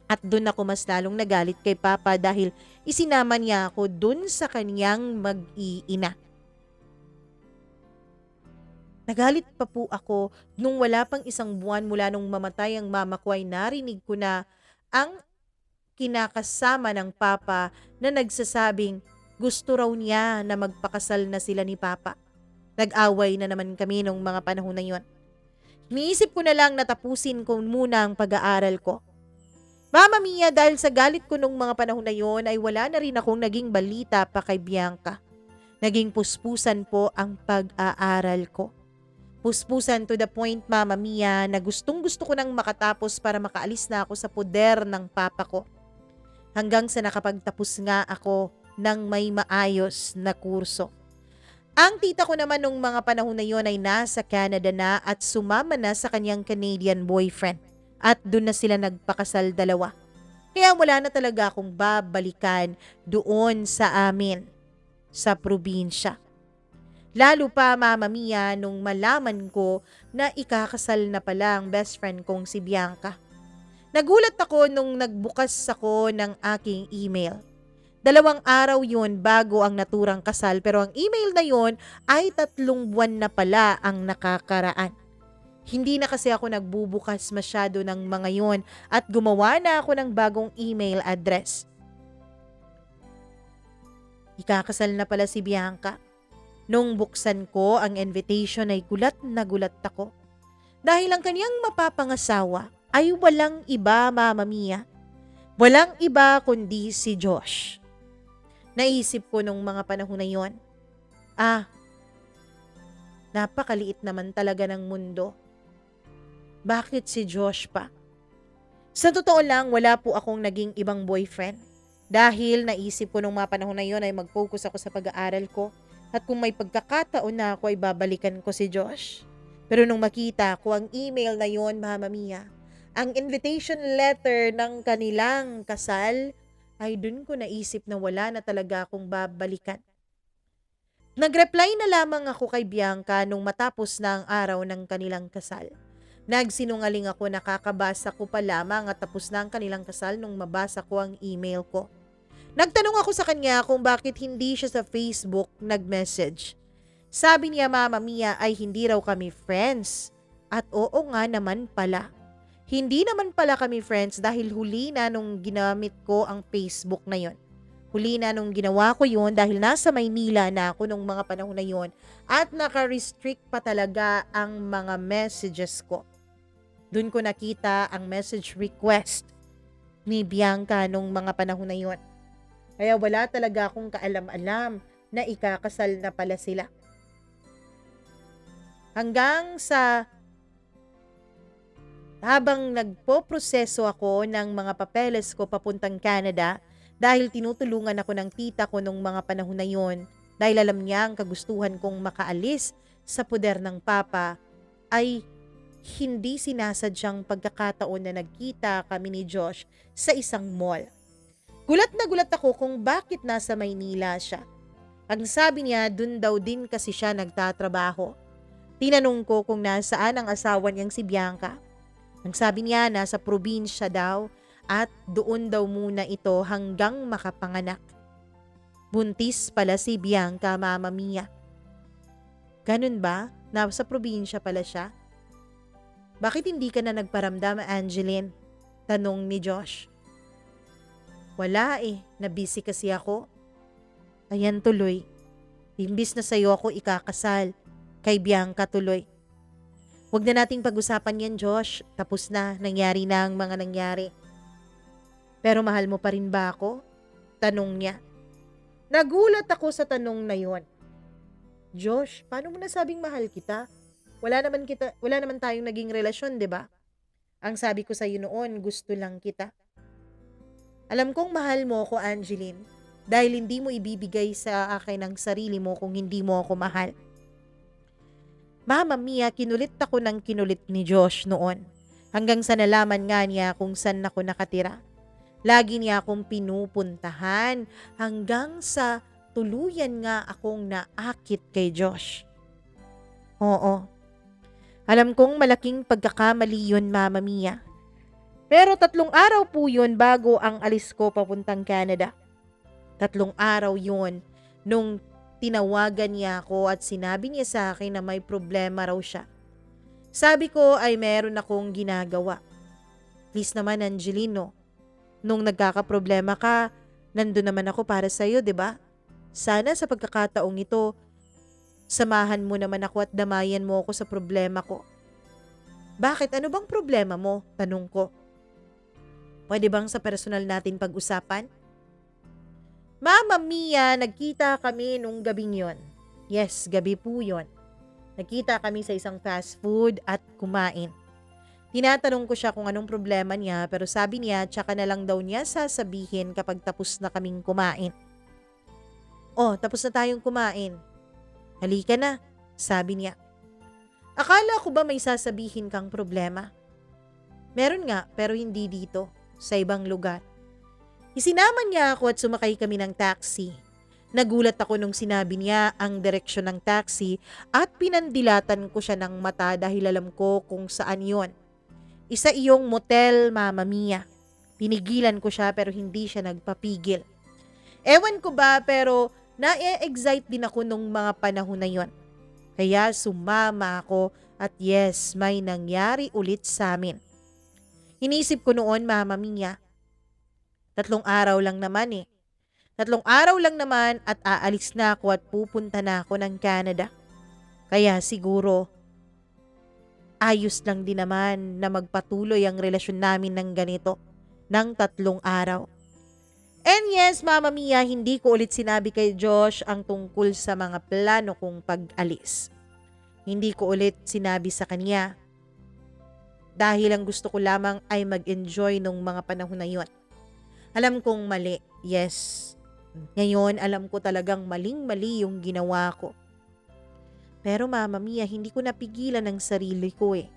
Speaker 1: At doon ako mas lalong nagalit kay papa dahil isinama niya ako doon sa kanyang mag-iina. Nagalit pa po ako nung wala pang isang buwan mula nung mamatay ang mama ko ay narinig ko na ang kinakasama ng papa na nagsasabing gusto raw niya na magpakasal na sila ni papa. Nag-away na naman kami nung mga panahon na yon. Niisip ko na lang na tapusin ko muna ang pag-aaral ko. Mama Mia, dahil sa galit ko nung mga panahon na yon ay wala na rin akong naging balita pa kay Bianca. Naging puspusan po ang pag-aaral ko. Puspusan to the point, Mama Mia, na gustong-gusto ko nang makatapos para makaalis na ako sa poder ng papa ko. Hanggang sa nakapagtapos nga ako ng may maayos na kurso. Ang tita ko naman nung mga panahon na yon ay nasa Canada na at sumama na sa kanyang Canadian boyfriend. At doon na sila nagpakasal dalawa. Kaya wala na talaga akong babalikan doon sa amin, sa probinsya. Lalo pa, Mama Mia, nung malaman ko na ikakasal na pala ang best friend kong si Bianca. Nagulat ako nung nagbukas ako ng aking email. 2 araw yun bago ang naturang kasal pero ang email na yun ay 3 buwan na pala ang nakakaraan. Hindi na kasi ako nagbubukas masyado ng mga yon at gumawa na ako ng bagong email address. Ikakasal na pala si Bianca. Nung buksan ko ang invitation ay gulat na gulat ako. Dahil ang kanyang mapapangasawa ay walang iba, Mama Mia. Walang iba kundi si Josh. Naisip ko nung mga panahon na yon, napakaliit naman talaga ng mundo. Bakit si Josh pa? Sa totoo lang, wala po akong naging ibang boyfriend. Dahil naisip ko nung mga panahon na yon ay mag-focus ako sa pag-aaral ko at kung may pagkakataon na ako ay babalikan ko si Josh. Pero nung makita ko ang email na yon, Mama Mia, ang invitation letter ng kanilang kasal, ay dun ko naisip na wala na talaga akong babalikan. Nag-reply na lamang ako kay Bianca nung matapos na ang araw ng kanilang kasal. Nagsinungaling ako na kakabasa ko pa lamang at tapos na ang kanilang kasal nung mabasa ko ang email ko. Nagtanong ako sa kanya kung bakit hindi siya sa Facebook nag-message. Sabi niya, Mama Mia, ay hindi raw kami friends. At oo nga naman pala. Hindi naman pala kami friends dahil huli na nung ginamit ko ang Facebook na yon. Huli na nung ginawa ko yon dahil nasa Maynila na ako nung mga panahon na yon at naka-restrict pa talaga ang mga messages ko. Doon ko nakita ang message request ni Bianca nung mga panahon na yon. Kaya wala talaga akong kaalam-alam na ikakasal na pala sila. Hanggang sa habang nagpoproseso ako ng mga papeles ko papuntang Canada dahil tinutulungan ako ng tita ko nung mga panahon na yon dahil alam niya ang kagustuhan kong makaalis sa poder ng papa ay hindi sinasadyang pagkakataon na nagkita kami ni Josh sa isang mall. Gulat na gulat ako kung bakit nasa Maynila siya. Ang sabi niya, dun daw din kasi siya nagtatrabaho. Tinanong ko kung nasaan ang asawa niyang si Bianca. Ang sabi niya, nasa probinsya daw at doon daw muna ito hanggang makapanganak. Buntis pala si Bianca, Mama Mia. Ganun ba? Nasa probinsya pala siya? Bakit hindi ka na nagparamdam, Angeline? Tanong ni Josh. Wala na busy kasi ako. Ayan tuloy, Imbis na sa'yo ako ikakasal, kay Bianca tuloy. Huwag na nating pag-usapan yan, Josh. Tapos na, nangyari na ang mga nangyari. Pero mahal mo pa rin ba ako? Tanong niya. Nagulat ako sa tanong na yon. Josh, paano mo nasabing mahal kita? Wala naman tayong naging relasyon, 'di ba? Ang sabi ko sa iyo noon, gusto lang kita. Alam kong mahal mo ako, Angeline, dahil hindi mo ibibigay sa akin ang sarili mo kung hindi mo ako mahal. Mama Mia, kinulit ako ng kinulit ni Josh noon. Hanggang sa nalaman nga niya kung saan ako nakatira. Lagi niya akong pinupuntahan hanggang sa tuluyan nga akong naakit kay Josh. Oo. Alam kong malaking pagkakamali yun, Mama Mia. Pero 3 araw po yun bago ang alis ko papuntang Canada. 3 araw yun nung tinawagan niya ako at sinabi niya sa akin na may problema raw siya. Sabi ko ay meron akong ginagawa. Please naman, Angelino. Nung nagkakaproblema ka, nandun naman ako para sa'yo, 'di ba? Sana sa pagkakataong ito, samahan mo naman ako at damayan mo ako sa problema ko. Bakit? Ano bang problema mo? Tanong ko. Pwede bang sa personal natin pag-usapan? Mama Mia, nagkita kami nung gabing yon. Yes, gabi po yon. Nagkita kami sa isang fast food at kumain. Tinatanong ko siya kung anong problema niya pero sabi niya tsaka na lang daw niya sasabihin kapag tapos na kaming kumain. Oh, tapos na tayong kumain. Halika na, sabi niya. Akala ko ba may sasabihin kang problema? Meron nga pero hindi dito, sa ibang lugar. Isinama niya ako at sumakay kami ng taxi. Nagulat ako nung sinabi niya ang direksyon ng taxi at pinandilatan ko siya ng mata dahil alam ko kung saan yon. Isa iyong motel, Mama Mia. Pinigilan ko siya pero hindi siya nagpapigil. Ewan ko ba pero na-excite din ako nung mga panahon na yon. Kaya sumama ako at yes, may nangyari ulit sa amin. Inisip ko noon, Mama Mia, 3 araw lang naman eh. 3 araw lang naman at aalis na ako at pupunta na ako ng Canada. Kaya siguro, ayos lang din naman na magpatuloy ang relasyon namin ng ganito, ng 3 araw. And yes, Mama Mia, hindi ko ulit sinabi kay Josh ang tungkol sa mga plano kong pag-alis. Hindi ko ulit sinabi sa kanya dahil ang gusto ko lamang ay mag-enjoy nung mga panahon na yon. Alam kong mali, yes. Ngayon, alam ko talagang maling-mali yung ginawa ko. Pero Mama Mia, hindi ko napigilan ang sarili ko eh.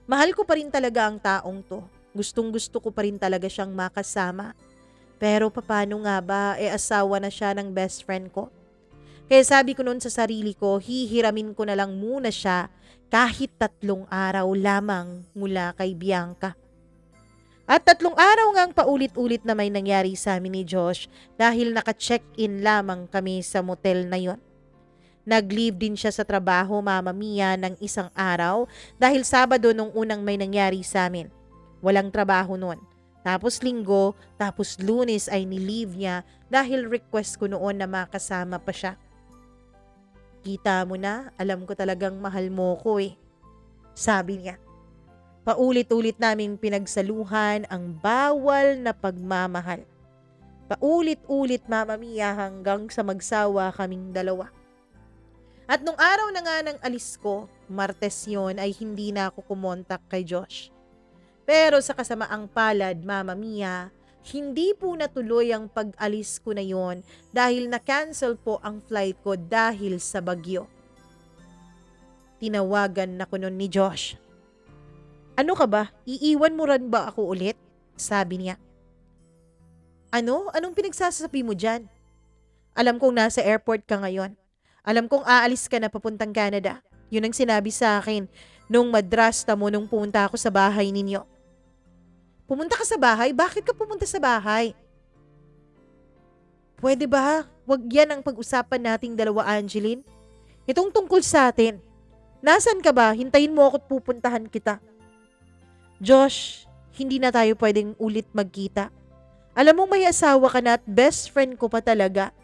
Speaker 1: Mahal ko pa rin talaga ang taong to. Gustong-gusto ko pa rin talaga siyang makasama. Pero paano nga ba, asawa na siya ng best friend ko? Kaya sabi ko noon sa sarili ko, hihiramin ko na lang muna siya kahit 3 araw lamang mula kay Bianca. At 3 araw ngang paulit-ulit na may nangyari sa amin ni Josh dahil naka-check-in lamang kami sa motel na yon. Nag-leave din siya sa trabaho, Mama Mia, ng 1 araw dahil Sabado nung unang may nangyari sa amin. Walang trabaho noon. Tapos Linggo, tapos Lunes ay ni-leave niya dahil request ko noon na makasama pa siya. Kita mo na, alam ko talagang mahal mo ko eh. Sabi niya. Paulit-ulit naming pinagsaluhan ang bawal na pagmamahal. Paulit-ulit, Mama Mia, hanggang sa magsawa kaming dalawa. At nung araw na nga ng alis ko, Martes yon, ay hindi na ako kumontak kay Josh. Pero sa kasamaang palad, Mama Mia, hindi po natuloy ang pag-alis ko na yon dahil na-cancel po ang flight ko dahil sa bagyo. Tinawagan ako nun ni Josh. Ano ka ba? Iiwan mo rin ba ako ulit? Sabi niya. Ano? Anong pinagsasabi mo dyan? Alam kong nasa airport ka ngayon. Alam kong aalis ka na papuntang Canada. Yun ang sinabi sa akin nung madrasta mo nung pumunta ako sa bahay ninyo. Pumunta ka sa bahay? Bakit ka pumunta sa bahay? Pwede ba? Wag yan ang pag-usapan nating dalawa, Angeline. Itong tungkol sa atin. Nasaan ka ba? Hintayin mo ako at pupuntahan kita. Josh, hindi na tayo pwedeng ulit magkita. Alam mo may asawa ka na at best friend ko pa talaga.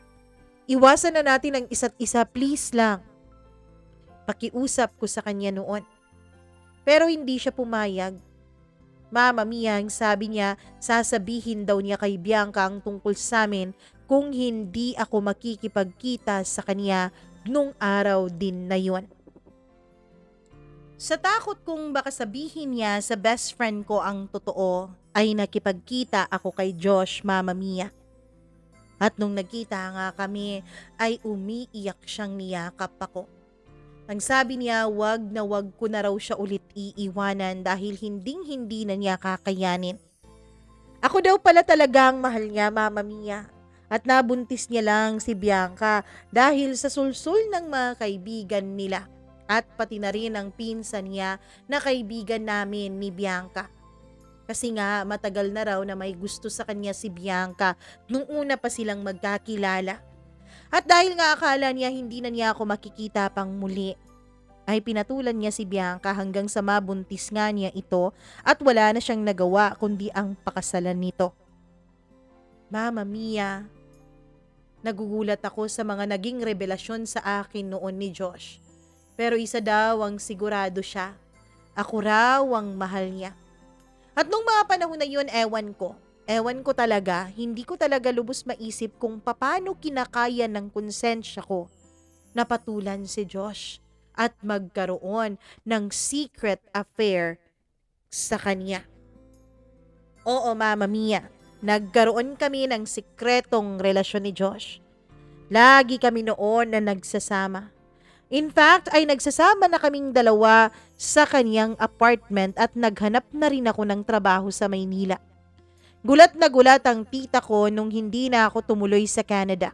Speaker 1: Iwasan na natin ang isa't isa, please lang. Pakiusap ko sa kanya noon. Pero hindi siya pumayag. Mama Mia, ang sabi niya, sasabihin daw niya kay Bianca ang tungkol sa amin kung hindi ako makikipagkita sa kanya nung araw din na yon. Sa takot kung baka sabihin niya sa best friend ko ang totoo, ay nakipagkita ako kay Josh, Mama Mia. At nung nagkita nga kami, ay umiiyak siyang niyakap ako. Ang sabi niya, wag na wag ko na raw siya ulit iiwanan dahil hinding-hindi na niya kakayanin. Ako daw pala talagang mahal niya, Mama Mia. At nabuntis niya lang si Bianca dahil sa sulsul ng mga kaibigan nila. At pati na rin ang pinsan niya na kaibigan namin ni Bianca. Kasi nga matagal na raw na may gusto sa kanya si Bianca nung una pa silang magkakilala. At dahil nga akala niya hindi na niya ako makikita pang muli, ay pinatulan niya si Bianca hanggang sa mabuntis nga niya ito at wala na siyang nagawa kundi ang pakasalan nito. Mama Mia, nagugulat ako sa mga naging revelasyon sa akin noon ni Josh. Pero isa daw ang sigurado siya, ako raw ang mahal niya. At nung mga panahon na yun, ewan ko talaga, hindi ko talaga lubos maisip kung paano kinakaya ng konsensya ko na patulan si Josh at magkaroon ng secret affair sa kanya. Oo, Mama Mia, nagkaroon kami ng sikretong relasyon ni Josh. Lagi kami noon na nagsasama. In fact, ay nagsasama na kaming dalawa sa kanyang apartment at naghanap na rin ako ng trabaho sa Maynila. Gulat na gulat ang tita ko nung hindi na ako tumuloy sa Canada.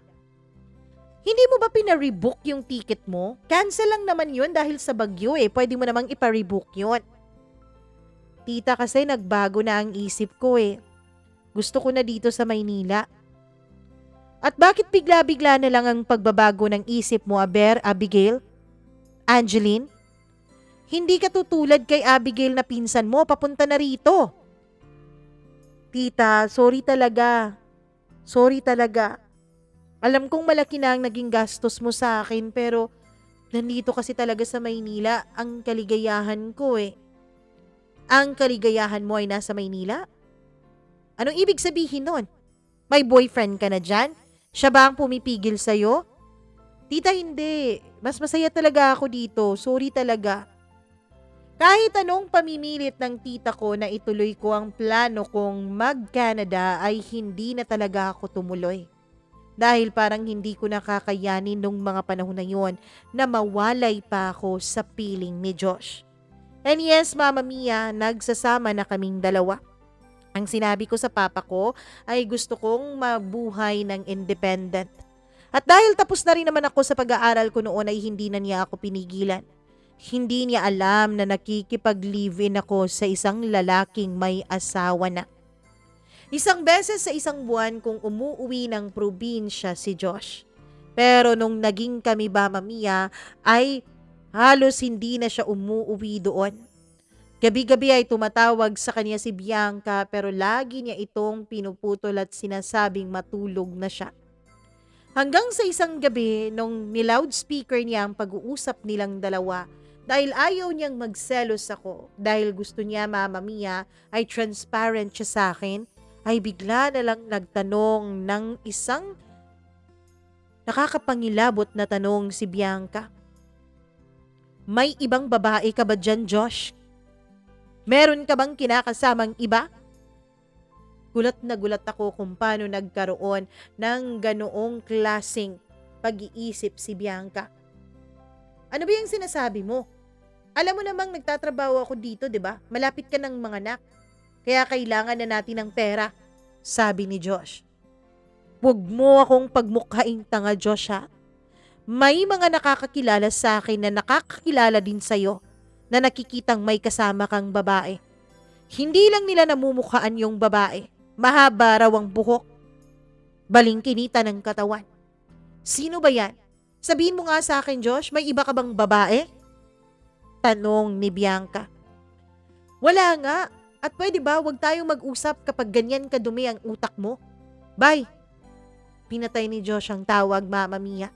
Speaker 1: Hindi mo ba pinarebook yung ticket mo? Cancel lang naman yun dahil sa bagyo eh. Pwede mo namang iparebook yun. Tita, kasi nagbago na ang isip ko eh. Gusto ko na dito sa Maynila. At bakit bigla-bigla na lang ang pagbabago ng isip mo, Abigail? Angeline? Hindi ka tutulad kay Abigail na pinsan mo, papunta na rito. Tita, sorry talaga. Sorry talaga. Alam kong malaki na ang naging gastos mo sa akin pero nandito kasi talaga sa Maynila ang kaligayahan ko eh. Ang kaligayahan mo ay nasa Maynila? Anong ibig sabihin nun? May boyfriend ka na dyan? Siya ba ang pumipigil sa'yo? Tita, hindi. Mas masaya talaga ako dito. Sorry talaga. Kahit anong pamimilit ng tita ko na ituloy ko ang plano kong mag-Canada ay hindi na talaga ako tumuloy. Dahil parang hindi ko nakakayanin nung mga panahon na yon na mawalay pa ako sa piling ni Josh. And yes, Mama Mia, nagsasama na kaming dalawa. Ang sinabi ko sa papa ko ay gusto kong mabuhay ng independent. At dahil tapos na rin naman ako sa pag-aaral ko noon ay hindi na niya ako pinigilan. Hindi niya alam na nakikipag-live-in ako sa isang lalaking may asawa na. Isang beses sa isang buwan kung umuwi ng probinsya si Josh. Pero nung naging kami Mama Mia ay halos hindi na siya umuwi doon. Gabi-gabi ay tumatawag sa kanya si Bianca pero lagi niya itong pinuputol at sinasabing matulog na siya. Hanggang sa isang gabi nung ni-loudspeaker niya ang pag-uusap nilang dalawa dahil ayaw niyang magselos ako dahil gusto niya Mama Mia ay transparent siya sa akin, ay bigla na lang nagtanong ng isang nakakapangilabot na tanong si Bianca. May ibang babae ka ba dyan, Josh? Meron ka bang kinakasamang iba? Gulat na gulat ako kung paano nagkaroon ng ganoong klaseng pag-iisip si Bianca. Ano ba yung sinasabi mo? Alam mo namang nagtatrabaho ako dito, di ba? Malapit ka ng mga anak. Kaya kailangan na natin ng pera, sabi ni Josh. Huwag mo akong pagmukhaing tanga, Josh, ha? May mga nakakakilala sa akin na nakakakilala din sa'yo na nakikitang may kasama kang babae. Hindi lang nila namumukhaan yung babae. Mahaba raw ang buhok. Balingkinita ng katawan. Sino ba yan? Sabihin mo nga sa akin, Josh, may iba ka bang babae? Tanong ni Bianca. Wala nga. At pwede ba wag tayong mag-usap kapag ganyan kadumi ang utak mo? Bye. Pinatay ni Josh ang tawag, Mama Mia.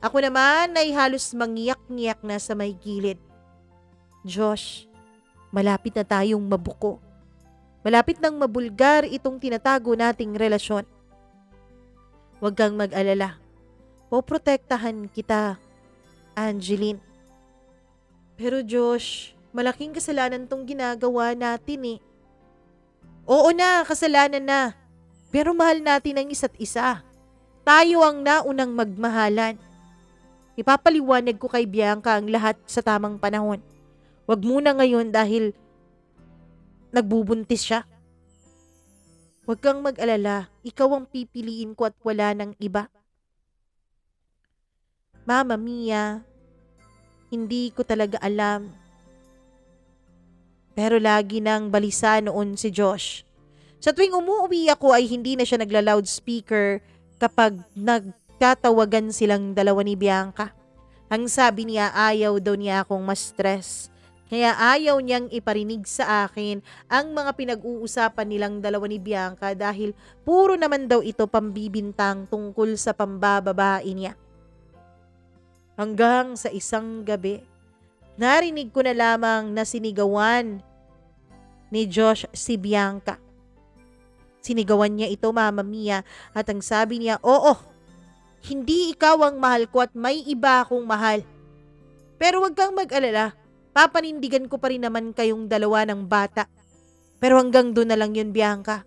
Speaker 1: Ako naman ay halos mangiyak-ngiyak na sa may gilid. Josh, malapit na tayong mabuko. Malapit nang mabulgar itong tinatago nating relasyon. Huwag kang mag-alala. Poprotektahan kita, Angeline. Pero Josh, malaking kasalanan tong ginagawa natin eh. Oo na, kasalanan na. Pero mahal natin ang isa't isa. Tayo ang naunang magmahalan. Ipapaliwanag ko kay Bianca ang lahat sa tamang panahon. Huwag muna ngayon dahil nagbubuntis siya. Huwag kang mag-alala, ikaw ang pipiliin ko at wala ng iba. Mama Mia, hindi ko talaga alam. Pero lagi nang balisa noon si Josh. Sa tuwing umuwi ako ay hindi na siya nagla-loudspeaker kapag nagtatawagan silang dalawa ni Bianca. Ang sabi niya ayaw daw niya akong ma-stress. Kaya ayaw niyang iparinig sa akin ang mga pinag-uusapan nilang dalawa ni Bianca dahil puro naman daw ito pambibintang tungkol sa pambababae niya. Hanggang sa isang gabi, narinig ko na lamang na sinigawan ni Josh si Bianca. Sinigawan niya ito, Mama Mia, at ang sabi niya, oo, hindi ikaw ang mahal ko at may iba akong mahal. Pero huwag kang mag-alala, papanindigan ko pa rin naman kayong dalawa ng bata. Pero hanggang doon na lang yun, Bianca.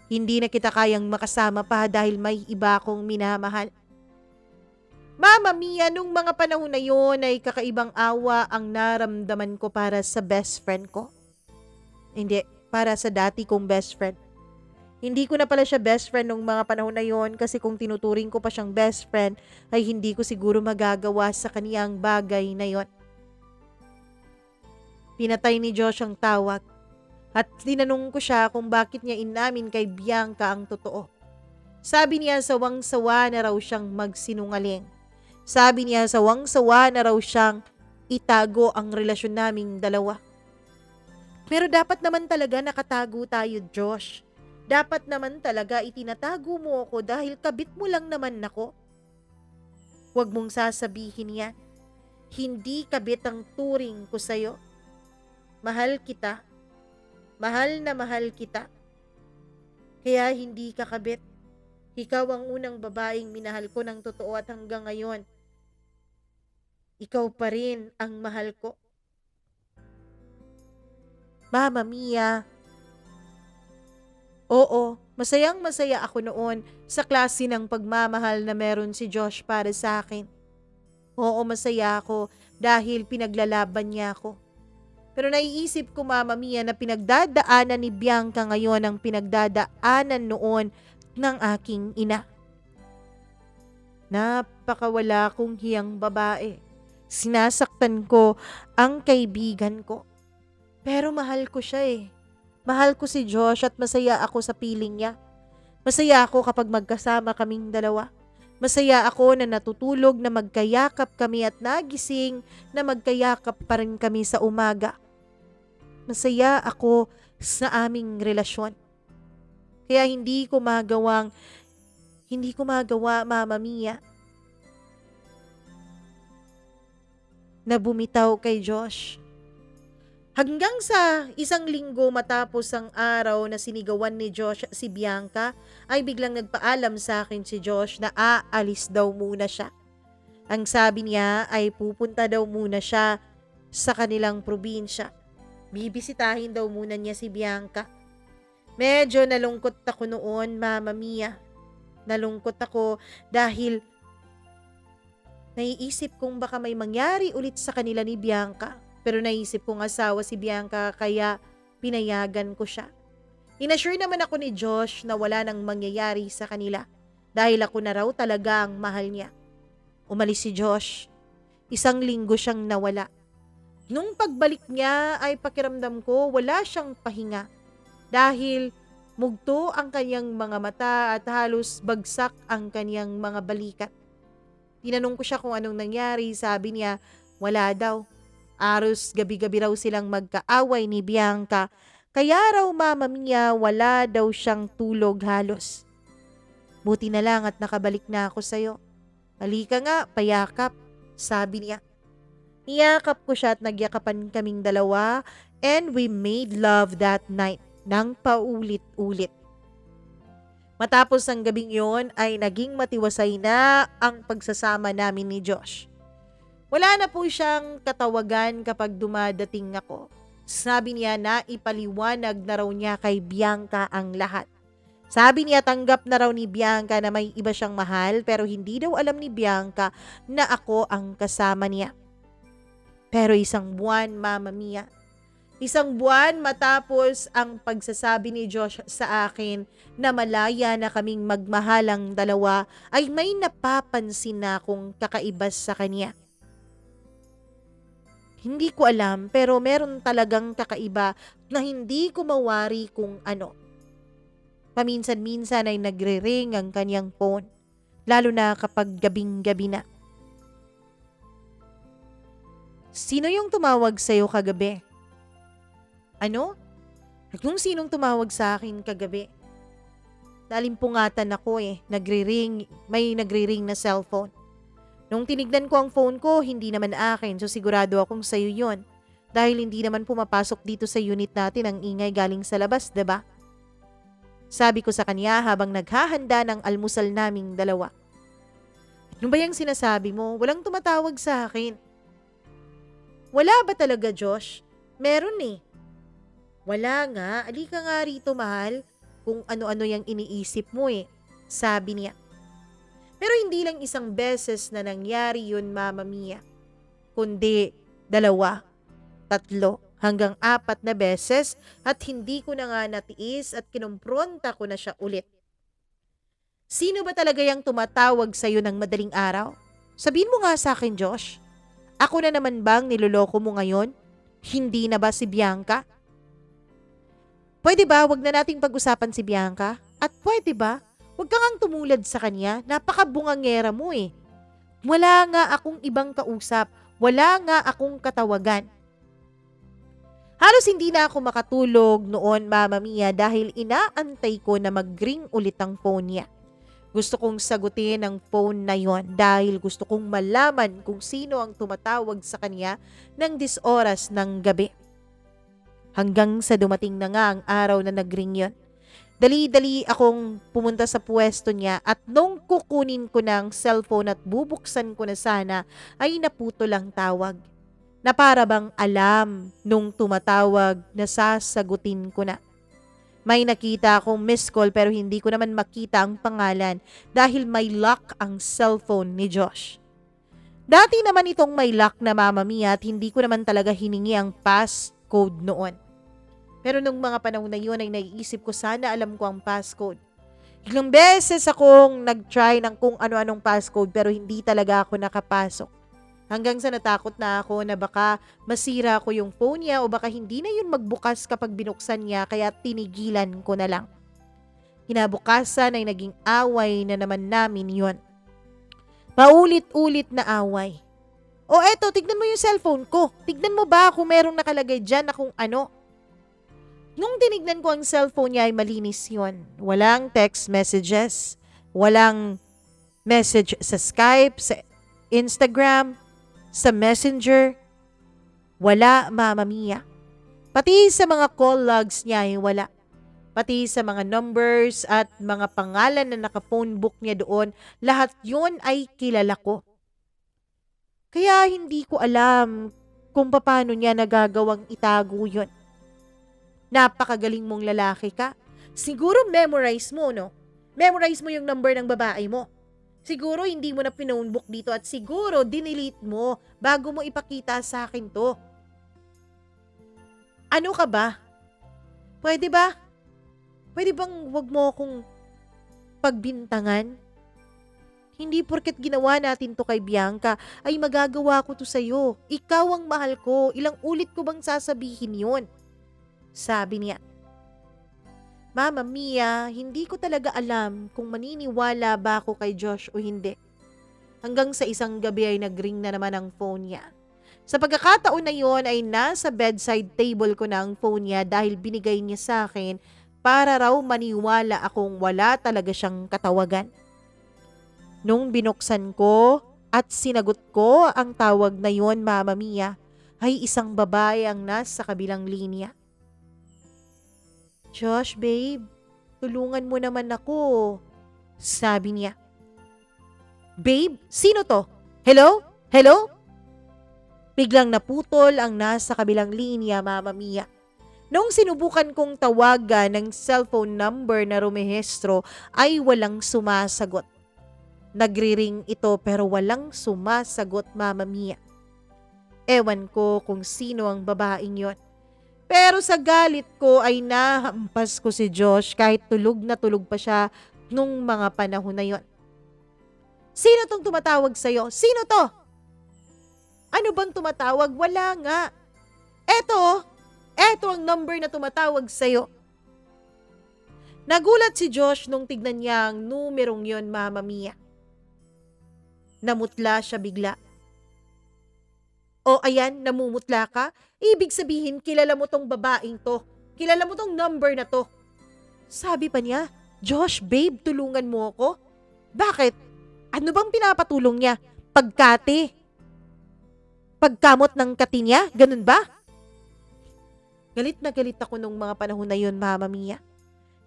Speaker 1: Hindi na kita kayang makasama pa dahil may iba akong minamahal. Mama Mia, nung mga panahon na yun ay kakaibang awa ang naramdaman ko para sa best friend ko. Hindi, para sa dati kong best friend. Hindi ko na pala siya best friend nung mga panahon na yon kasi kung tinuturing ko pa siyang best friend ay hindi ko siguro magagawa sa kaniyang bagay na yon. Pinatay ni Josh ang tawag at tinanong ko siya kung bakit niya inamin kay Bianca ang totoo. Sabi niya sawang-sawa na raw siyang magsinungaling. Sabi niya sawang-sawa na raw siyang itago ang relasyon naming dalawa. Pero dapat naman talaga nakatago tayo, Josh. Dapat naman talaga itinatago mo ako dahil kabit mo lang naman ako. Huwag mong sasabihin yan. Hindi kabit ang turing ko sa'yo. Mahal kita. Mahal na mahal kita. Kaya hindi ka kabit. Ikaw ang unang babaeng minahal ko ng totoo at hanggang ngayon, ikaw pa rin ang mahal ko. Mama Mia, oo, masayang-masaya ako noon sa klase ng pagmamahal na meron si Josh para sa akin. Oo, masaya ako dahil pinaglalaban niya ako. Pero naiisip ko, Mama Mia, na pinagdadaanan ni Bianca ngayon ang pinagdadaanan noon ng aking ina. Napakawala kong hiyang babae. Sinasaktan ko ang kaibigan ko. Pero mahal ko siya eh. Mahal ko si Josh at masaya ako sa piling niya. Masaya ako kapag magkasama kaming dalawa. Masaya ako na natutulog na magkayakap kami at nagising na magkayakap pa rin kami sa umaga. Masaya ako sa aming relasyon. Kaya hindi ko magawa, Mama Mia, na bumitaw kay Josh. Hanggang sa isang linggo matapos ang araw na sinigawan ni Josh si Bianca, ay biglang nagpaalam sa akin si Josh na aalis daw muna siya. Ang sabi niya ay pupunta daw muna siya sa kanilang probinsya. Bibisitahin daw muna niya si Bianca. Medyo nalungkot ako noon, Mama Mia. Nalungkot ako dahil naiisip kong baka may mangyari ulit sa kanila ni Bianca. Pero naisip kong asawa si Bianca kaya pinayagan ko siya. Inassure naman ako ni Josh na wala nang mangyayari sa kanila dahil ako na raw talaga ang mahal niya. Umalis si Josh. Isang linggo siyang nawala. Nung pagbalik niya ay pakiramdam ko wala siyang pahinga dahil mugto ang kanyang mga mata at halos bagsak ang kanyang mga balikat. Tinanong ko siya kung anong nangyari, sabi niya wala daw. Aros gabi-gabi raw silang magkaaway ni Bianca, kaya raw Mama Mia wala daw siyang tulog halos. Buti na lang at nakabalik na ako sa'yo. Halika nga, payakap, sabi niya. Niyakap ko siya at nagyakapan kaming dalawa and we made love that night nang paulit-ulit. Matapos ang gabing yon ay naging matiwasay na ang pagsasama namin ni Josh. Wala na po siyang katawagan kapag dumadating ako. Sabi niya na ipaliwanag na raw niya kay Bianca ang lahat. Sabi niya tanggap na raw ni Bianca na may iba siyang mahal pero hindi daw alam ni Bianca na ako ang kasama niya. Pero isang buwan, Mama Mia. Isang buwan matapos ang pagsasabi ni Josh sa akin na malaya na kaming magmahalang dalawa ay may napapansin na akong kakaibas sa kanya. Hindi ko alam pero meron talagang kakaiba na hindi ko mawari kung ano. Paminsan-minsan ay nagre-ring ang kanyang phone, lalo na kapag gabing-gabi na. Sino yung tumawag sa'yo kagabi? Ano? Yung sinong tumawag sa akin kagabi? Nalimpungatan ako nagre-ring, may nagre-ring na cellphone. Nung tinignan ko ang phone ko, hindi naman akin, so sigurado akong sa'yo yon. Dahil hindi naman pumapasok dito sa unit natin ang ingay galing sa labas, diba? Sabi ko sa kanya habang naghahanda ng almusal naming dalawa. Ano ba yung sinasabi mo? Walang tumatawag sa akin. Wala ba talaga, Josh? Meron Wala nga, alika nga rito mahal kung ano-ano yung iniisip mo sabi niya. Pero hindi lang isang beses na nangyari yun, Mama Mia, kundi 2, 3, hanggang 4 na beses at hindi ko na nga natiis at kinumpronta ko na siya ulit. Sino ba talaga yung tumatawag sa'yo ng madaling araw? Sabihin mo nga sa akin, Josh. Ako na naman bang niloloko mo ngayon? Hindi na ba si Bianca? Pwede ba wag na nating pag-usapan si Bianca? At pwede ba wag ka ngang tumulad sa kanya? Napakabungangera mo Wala nga akong ibang kausap. Wala nga akong katawagan. Halos hindi na ako makatulog noon, Mama Mia, dahil inaantay ko na mag-ring ulit ang phone niya. Gusto kong sagutin ang phone na yon dahil gusto kong malaman kung sino ang tumatawag sa kanya ng 10 oras ng gabi. Hanggang sa dumating na nga ang araw na nag-ring yon. Dali-dali akong pumunta sa pwesto niya at nung kukunin ko ng cellphone at bubuksan ko na sana ay naputo lang tawag. Na para bang alam nung tumatawag na sasagutin ko na. May nakita akong missed call pero hindi ko naman makita ang pangalan dahil may lock ang cellphone ni Josh. Dati naman itong may lock na, Mama Mia, at hindi ko naman talaga hiningi ang passcode noon. Pero nung mga panahon na yun ay naiisip ko sana alam ko ang passcode. Ilang beses akong nag-try ng kung ano-anong passcode pero hindi talaga ako nakapasok. Hanggang sa natakot na ako na baka masira ko yung phone niya o baka hindi na yun magbukas kapag binuksan niya kaya tinigilan ko na lang. Kinabukasan ay naging away na naman namin yun. Paulit-ulit na away. O eto, tignan mo yung cellphone ko. Tignan mo ba kung merong nakalagay dyan na kung ano? Nung tinignan ko ang cellphone niya ay malinis yun. Walang text messages, walang message sa Skype, sa Instagram, sa Messenger. Wala, Mama Mia. Pati sa mga call logs niya ay wala. Pati sa mga numbers at mga pangalan na naka-phone book niya doon, lahat yun ay kilala ko. Kaya hindi ko alam kung paano niya nagagawang itago yun. Napakagaling mong lalaki ka. Siguro memorize mo, no? Memorize mo yung number ng babae mo. Siguro hindi mo na pinonebook dito at siguro dinelete mo bago mo ipakita sa akin to. Ano ka ba? Pwede ba? Pwede bang wag mo akong pagbintangan? Hindi porket ginawa natin to kay Bianca ay magagawa ko to sa'yo. Ikaw ang mahal ko. Ilang ulit ko bang sasabihin yun? Sabi niya. Mama Mia, hindi ko talaga alam kung maniniwala ba ako kay Josh o hindi. Hanggang sa isang gabi ay nag-ring na naman ang phone niya. Sa pagkakataon na yon ay nasa bedside table ko na ang phone niya dahil binigay niya sa akin para raw maniwala akong wala talaga siyang katawagan. Nung binuksan ko at sinagot ko ang tawag na yon, Mama Mia, ay isang babae ang nasa kabilang linya. "Josh, babe, tulungan mo naman ako," sabi niya. "Babe, sino to? Hello? Hello?" Biglang naputol ang nasa kabilang linya, Mama Mia. Nung sinubukan kong tawagan ng cellphone number na rumehestro ay walang sumasagot. Nagri-ring ito pero walang sumasagot, Mama Mia. Ewan ko kung sino ang babaeng yon. Pero sa galit ko ay nahampas ko si Josh kahit tulog na tulog pa siya nung mga panahon na yon. "Sino tong tumatawag sa'yo? Sino to?" "Ano bang tumatawag? Wala nga. Eto ang number na tumatawag sa'yo." Nagulat si Josh nung tignan niya ang numerong yon, Mama Mia. Namutla siya bigla. "O ayan, namumutla ka? Ibig sabihin kilala mo tong babaeng to. Kilala mo tong number na to." Sabi pa niya, "Josh, babe, tulungan mo ako." "Bakit? Ano bang pinapatulong niya? Pagkate? Pagkamot ng kati niya? Ganun ba?" Galit na galit ako nung mga panahon na yun, Mama Mia.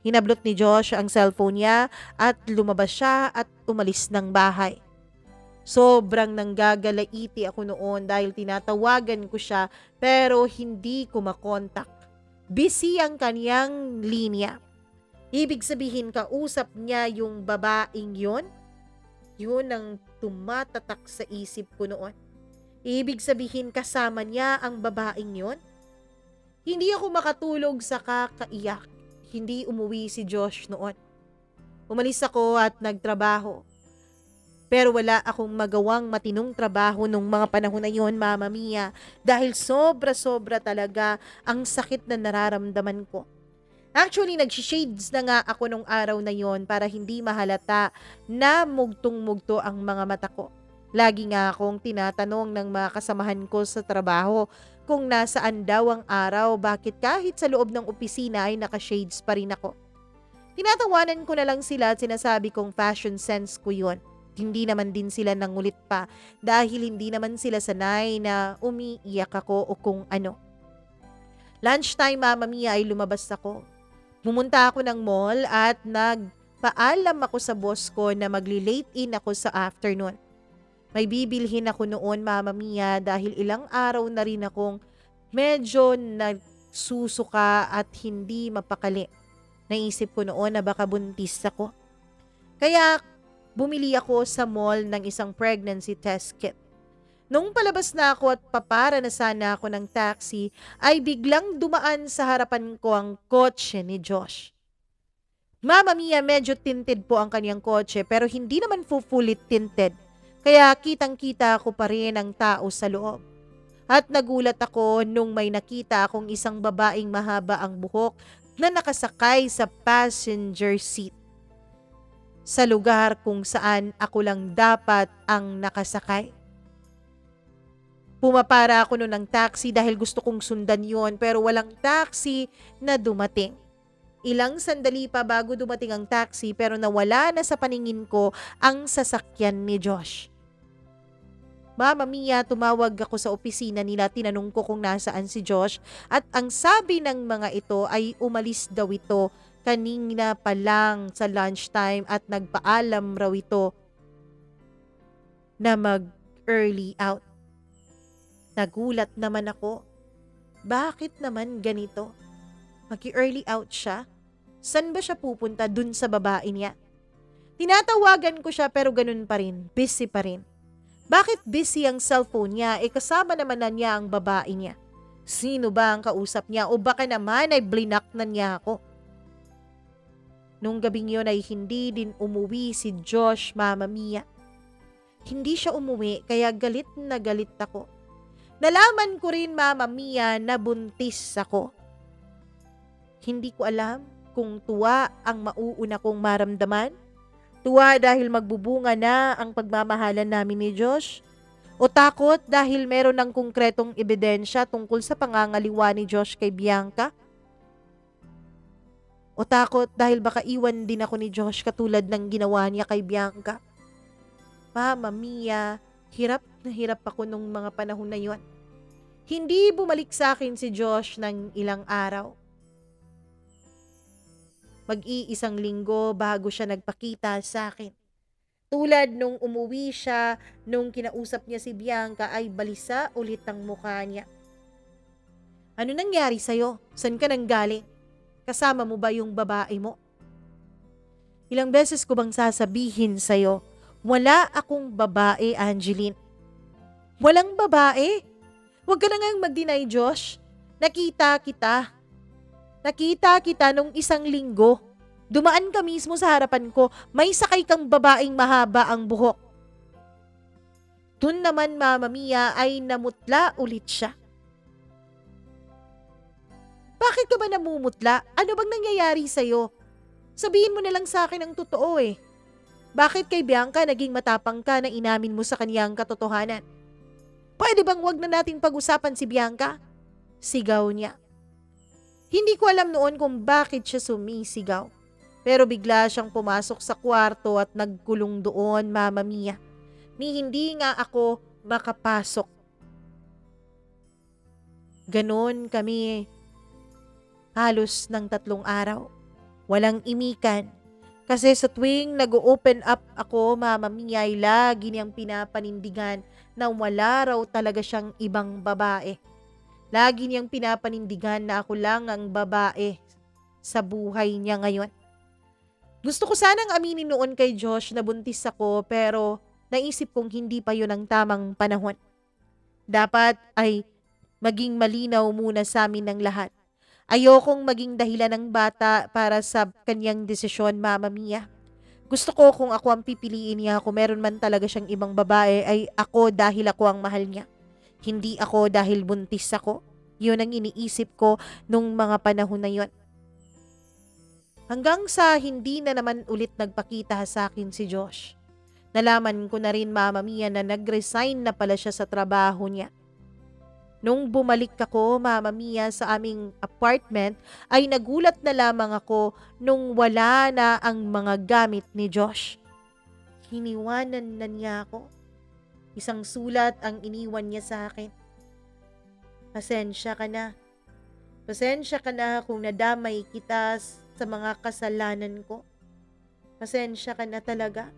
Speaker 1: Hinablot ni Josh ang cellphone niya at lumabas siya at umalis ng bahay. Sobrang nanggagalaiti ako noon dahil tinatawagan ko siya pero hindi ko makontak. Busy ang kaniyang linya. Ibig sabihin kausap niya yung babaeng yon? Yun ang tumatatak sa isip ko noon. Ibig sabihin kasama niya ang babaeng yon? Hindi ako makatulog sa kakaiyak. Hindi umuwi si Josh noon. Umalis ako at nagtrabaho. Pero wala akong magawang matinong trabaho nung mga panahon na yon, Mama Mia, dahil sobra-sobra talaga ang sakit na nararamdaman ko. Actually, nag-shades na nga ako nung araw na yon para hindi mahalata na mugtong-mugto ang mga mata ko. Lagi nga akong tinatanong ng mga kasamahan ko sa trabaho kung nasaan daw ang araw, bakit kahit sa loob ng opisina ay naka-shades pa rin ako. Tinatawanan ko na lang sila at sinasabi kong fashion sense ko yon. Hindi naman din sila nangulit pa dahil hindi naman sila sanay na umiiyak ako o kung ano. Lunchtime, Mama Mia, ay lumabas ako. Pumunta ako ng mall at nagpaalam ako sa boss ko na magli-late in ako sa afternoon. May bibilhin ako noon, Mama Mia, dahil ilang araw na rin akong medyo nagsusuka at hindi mapakali. Naisip ko noon na baka buntis ako. Kaya bumili ako sa mall ng isang pregnancy test kit. Nung palabas na ako at papara na sana ako ng taxi, ay biglang dumaan sa harapan ko ang kotse ni Josh. Mama Mia, medyo tinted po ang kanyang kotse pero hindi naman fully tinted. Kaya kitang-kita ko pa rin ang tao sa loob. At nagulat ako nung may nakita akong isang babaeng mahaba ang buhok na nakasakay sa passenger seat. Sa lugar kung saan ako lang dapat ang nakasakay. Pumapara ako noon ng taxi dahil gusto kong sundan yon pero walang taxi na dumating. Ilang sandali pa bago dumating ang taxi pero nawala na sa paningin ko ang sasakyan ni Josh. Mama Mia, tumawag ako sa opisina nila, tinanong ko kung nasaan si Josh at ang sabi ng mga ito ay umalis daw ito kanina pa lang sa lunchtime at nagpaalam raw ito na mag-early out. Nagulat naman ako. Bakit naman ganito? Mag-early out siya? San ba siya pupunta? Dun sa babae niya? Tinatawagan ko siya pero ganun pa rin, busy pa rin. Bakit busy ang cellphone niya? Kasama naman na niya ang babae niya. Sino ba ang kausap niya? O baka naman ay blinak na niya ako? Nung gabing yun ay hindi din umuwi si Josh, Mama Mia. Hindi siya umuwi kaya galit na galit ako. Nalaman ko rin, Mama Mia, na buntis ako. Hindi ko alam kung tuwa ang mauuna kong maramdaman. Tuwa dahil magbubunga na ang pagmamahalan namin ni Josh? O takot dahil meron ng konkretong ebidensya tungkol sa pangangaliwa ni Josh kay Bianca? O takot dahil baka iwan din ako ni Josh katulad ng ginawa niya kay Bianca? Mama Mia, hirap na hirap ako nung mga panahon na yon. Hindi bumalik sa akin si Josh ng ilang araw. Mag-iisang linggo bago siya nagpakita sa akin. Tulad nung umuwi siya, nung kinausap niya si Bianca ay balisa ulit ang mukha niya. Ano nangyari sa'yo? San ka nanggaling? Kasama mo ba yung babae mo? Ilang beses ko bang sasabihin sa'yo, wala akong babae, Angeline. Walang babae? Huwag ka na ngang mag-deny, Josh. Nakita kita nung isang linggo. Dumaan ka mismo sa harapan ko, may sakay kang babaeng mahaba ang buhok. Dun naman, Mama Mia, ay namutla ulit siya. Bakit ka ba namumutla? Ano bang nangyayari sa'yo? Sabihin mo na lang sa akin ang totoo eh. Bakit kay Bianca naging matapang ka na inamin mo sa kaniyang katotohanan? Pwede bang wag na nating pag-usapan si Bianca? Sigaw niya. Hindi ko alam noon kung bakit siya sumisigaw. Pero bigla siyang pumasok sa kwarto at nagkulong doon, Mama Mia. Ni hindi nga ako makapasok. Ganon kami halos ng 3 araw. Walang imikan. Kasi sa tuwing nag-open up ako, Mama Mia, ay lagi niyang pinapanindigan na wala raw talaga siyang ibang babae. Lagi niyang pinapanindigan na ako lang ang babae sa buhay niya ngayon. Gusto ko sanang aminin noon kay Josh na buntis ako pero naisip kong hindi pa yun ang tamang panahon. Dapat ay maging malinaw muna sa amin ng lahat. Ayokong maging dahilan ng bata para sa kanyang desisyon, Mama Mia. Gusto ko kung ako ang pipiliin niya, kung meron man talaga siyang ibang babae, ay ako dahil ako ang mahal niya. Hindi ako dahil buntis ako. Yun ang iniisip ko nung mga panahon na yun. Hanggang sa hindi na naman ulit nagpakita sa akin si Josh. Nalaman ko na rin, Mama Mia, na nag-resign na pala siya sa trabaho niya. Nung bumalik ako, Mama Mia, sa aming apartment, ay nagulat na lamang ako nung wala na ang mga gamit ni Josh. Hiniwanan na niya ako. Isang sulat ang iniwan niya sa akin. Pasensya ka na. Pasensya ka na kung nadamay kita sa mga kasalanan ko. Pasensya ka na talaga.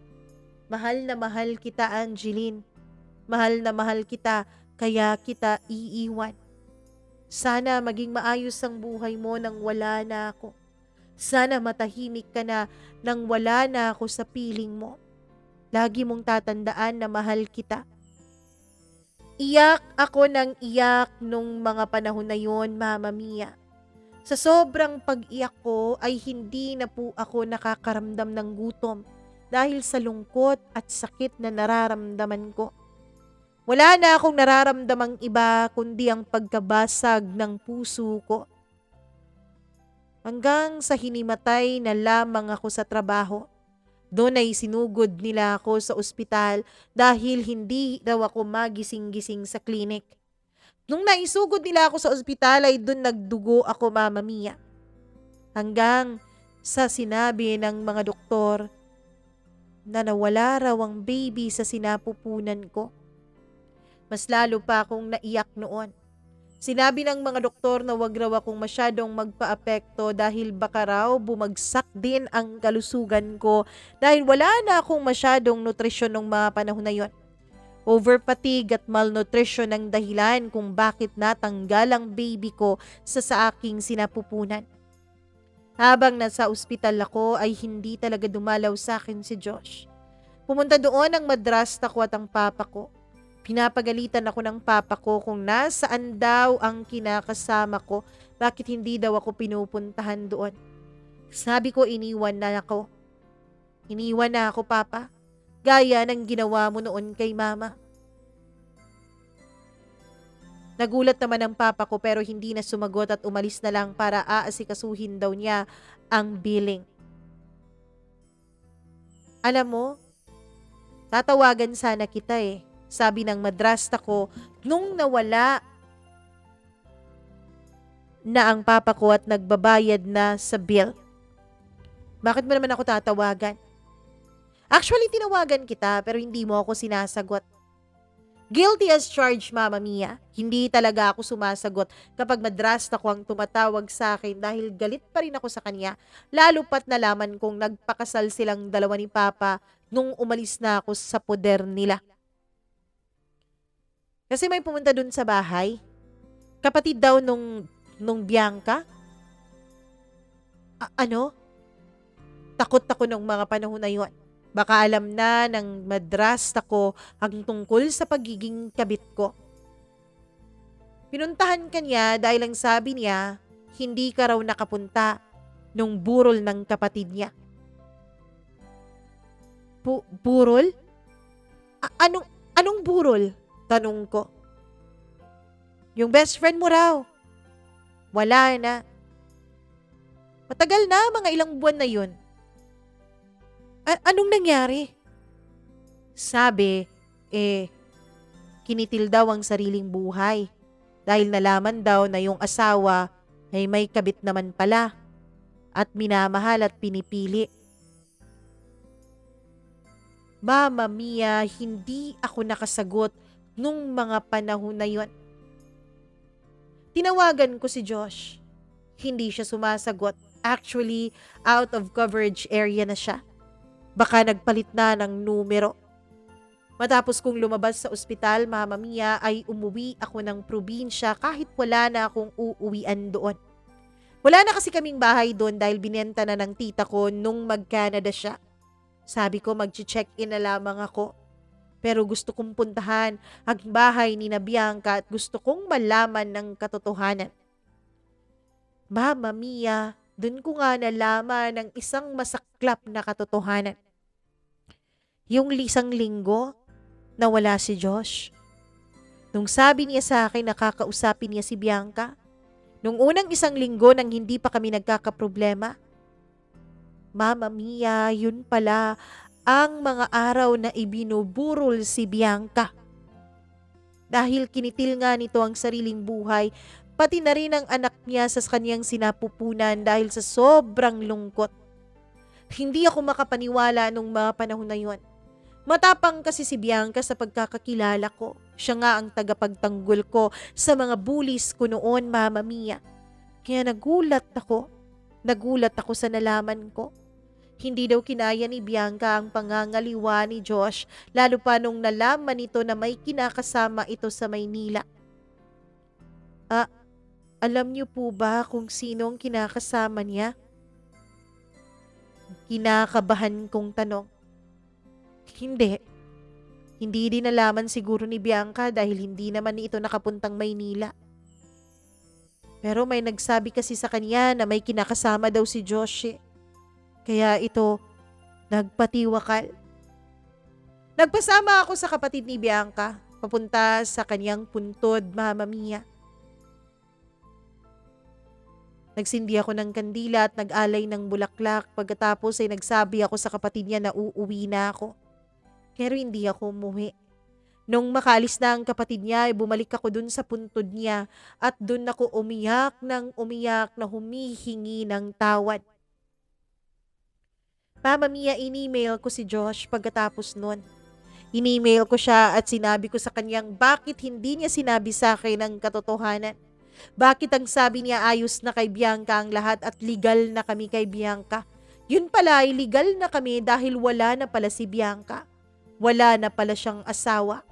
Speaker 1: Mahal na mahal kita, Angeline. Mahal na mahal kita, kaya kita iiwan. Sana maging maayos ang buhay mo nang wala na ako. Sana matahimik ka na nang wala na ako sa piling mo. Lagi mong tatandaan na mahal kita. Iyak ako ng iyak nung mga panahon na yon, Mama Mia. Sa sobrang pag-iyak ko ay hindi na po ako nakakaramdam ng gutom dahil sa lungkot at sakit na nararamdaman ko. Wala na akong nararamdamang iba kundi ang pagkabasag ng puso ko. Hanggang sa hinimatay na lamang ako sa trabaho. Doon ay sinugod nila ako sa ospital dahil hindi daw ako magising-gising sa klinik. Nung naisugod nila ako sa ospital ay doon nagdugo ako, Mama Mia. Hanggang sa sinabi ng mga doktor na nawala raw ang baby sa sinapupunan ko. Mas lalo pa akong naiyak noon. Sinabi ng mga doktor na wag raw akong masyadong magpa-apekto dahil baka raw bumagsak din ang kalusugan ko dahil wala na akong masyadong nutrisyon ng mga panahon na yon. Overfatigue at malnutrition ang dahilan kung bakit natanggal ang baby ko sa aking sinapupunan. Habang nasa ospital ako ay hindi talaga dumalaw sa akin si Josh. Pumunta doon ang madrasta ko at ang papa ko. Pinapagalitan ako ng papa ko kung nasaan daw ang kinakasama ko, bakit hindi daw ako pinupuntahan doon. Sabi ko iniwan na ako. Iniwan na ako, Papa. Gaya ng ginawa mo noon kay Mama. Nagulat naman ang papa ko pero hindi na sumagot at umalis na lang para aasikasuhin daw niya ang billing. Alam mo, tatawagan sana kita eh. Sabi ng madrasta ko nung nawala na ang papa ko at nagbabayad na sa bill. Bakit mo naman ako tatawagan? Actually, tinawagan kita pero hindi mo ako sinasagot. Guilty as charged, Mama Mia. Hindi talaga ako sumasagot kapag madrast ako ang tumatawag sa akin dahil galit pa rin ako sa kanya. Lalo pat nalaman kong nagpakasal silang dalawa ni Papa nung umalis na ako sa poder nila. Kasi may pumunta dun sa bahay. Kapatid daw nung Bianca. Ano? Takot ako nung mga panahon na yun. Baka alam na ng madrast ako ang tungkol sa pagiging kabit ko. Pinuntahan kanya dahil ang sabi niya, hindi ka raw nakapunta nung burol ng kapatid niya. Burol? Anong burol? Tanong ko. Yung best friend mo raw. Wala na. Matagal na, mga ilang buwan na yun. Anong nangyari? Sabi, kinitil daw ang sariling buhay dahil nalaman daw na yung asawa ay may kabit naman pala at minamahal at pinipili. Mama Mia, hindi ako nakasagot nung mga panahon na yun. Tinawagan ko si Josh. Hindi siya sumasagot. Actually, out of coverage area na siya. Baka nagpalit na ng numero. Matapos kong lumabas sa ospital, Mama Mia, ay umuwi ako ng probinsya kahit wala na akong uuwian doon. Wala na kasi kaming bahay doon dahil binenta na ng tita ko nung mag-Canada siya. Sabi ko mag-check-in na lamang ako. Pero gusto kong puntahan ang bahay ni na Bianca at gusto kong malaman ng katotohanan. Mama Mia, dun ko nga nalaman ng isang masaklap na katotohanan. Yung isang linggo, nawala si Josh. Nung sabi niya sa akin na kakausapin niya si Bianca, nung unang isang linggo nang hindi pa kami nagkakaproblema, Mama Mia, yun pala ang mga araw na ibinuburol si Bianca. Dahil kinitil nga nito ang sariling buhay, pati na rin ang anak niya sa kanyang sinapupunan dahil sa sobrang lungkot. Hindi ako makapaniwala nung mga panahon na yun. Matapang kasi si Bianca sa pagkakakilala ko. Siya nga ang tagapagtanggol ko sa mga bullies ko noon, Mama Mia. Kaya nagulat ako. Nagulat ako sa nalaman ko. Hindi daw kinaya ni Bianca ang pangangaliwa ni Josh, lalo pa nung nalaman nito na may kinakasama ito sa Maynila. Alam niyo po ba kung sino ang kinakasama niya? Kinakabahan kong tanong. Hindi. Hindi din nalaman siguro ni Bianca dahil hindi naman ito nakapuntang Maynila. Pero may nagsabi kasi sa kanya na may kinakasama daw si Josh. Kaya ito, nagpatiwakal. Nagpasama ako sa kapatid ni Bianca, papunta sa kanyang puntod, Mama Mia. Nagsindi ako ng kandila at nag-alay ng bulaklak. Pagkatapos ay nagsabi ako sa kapatid niya na uuwi na ako. Pero hindi ako umuwi. Nung makaalis na ang kapatid niya, ay bumalik ako dun sa puntod niya at dun ako umiyak na humihingi ng tawad. Mama Mia, in-email ko si Josh pagkatapos nun. In-email ko siya at sinabi ko sa kanyang bakit hindi niya sinabi sa akin ang katotohanan. Bakit ang sabi niya ayos na kay Bianca ang lahat at legal na kami kay Bianca. Yun pala ay legal na kami dahil wala na pala si Bianca. Wala na pala siyang asawa.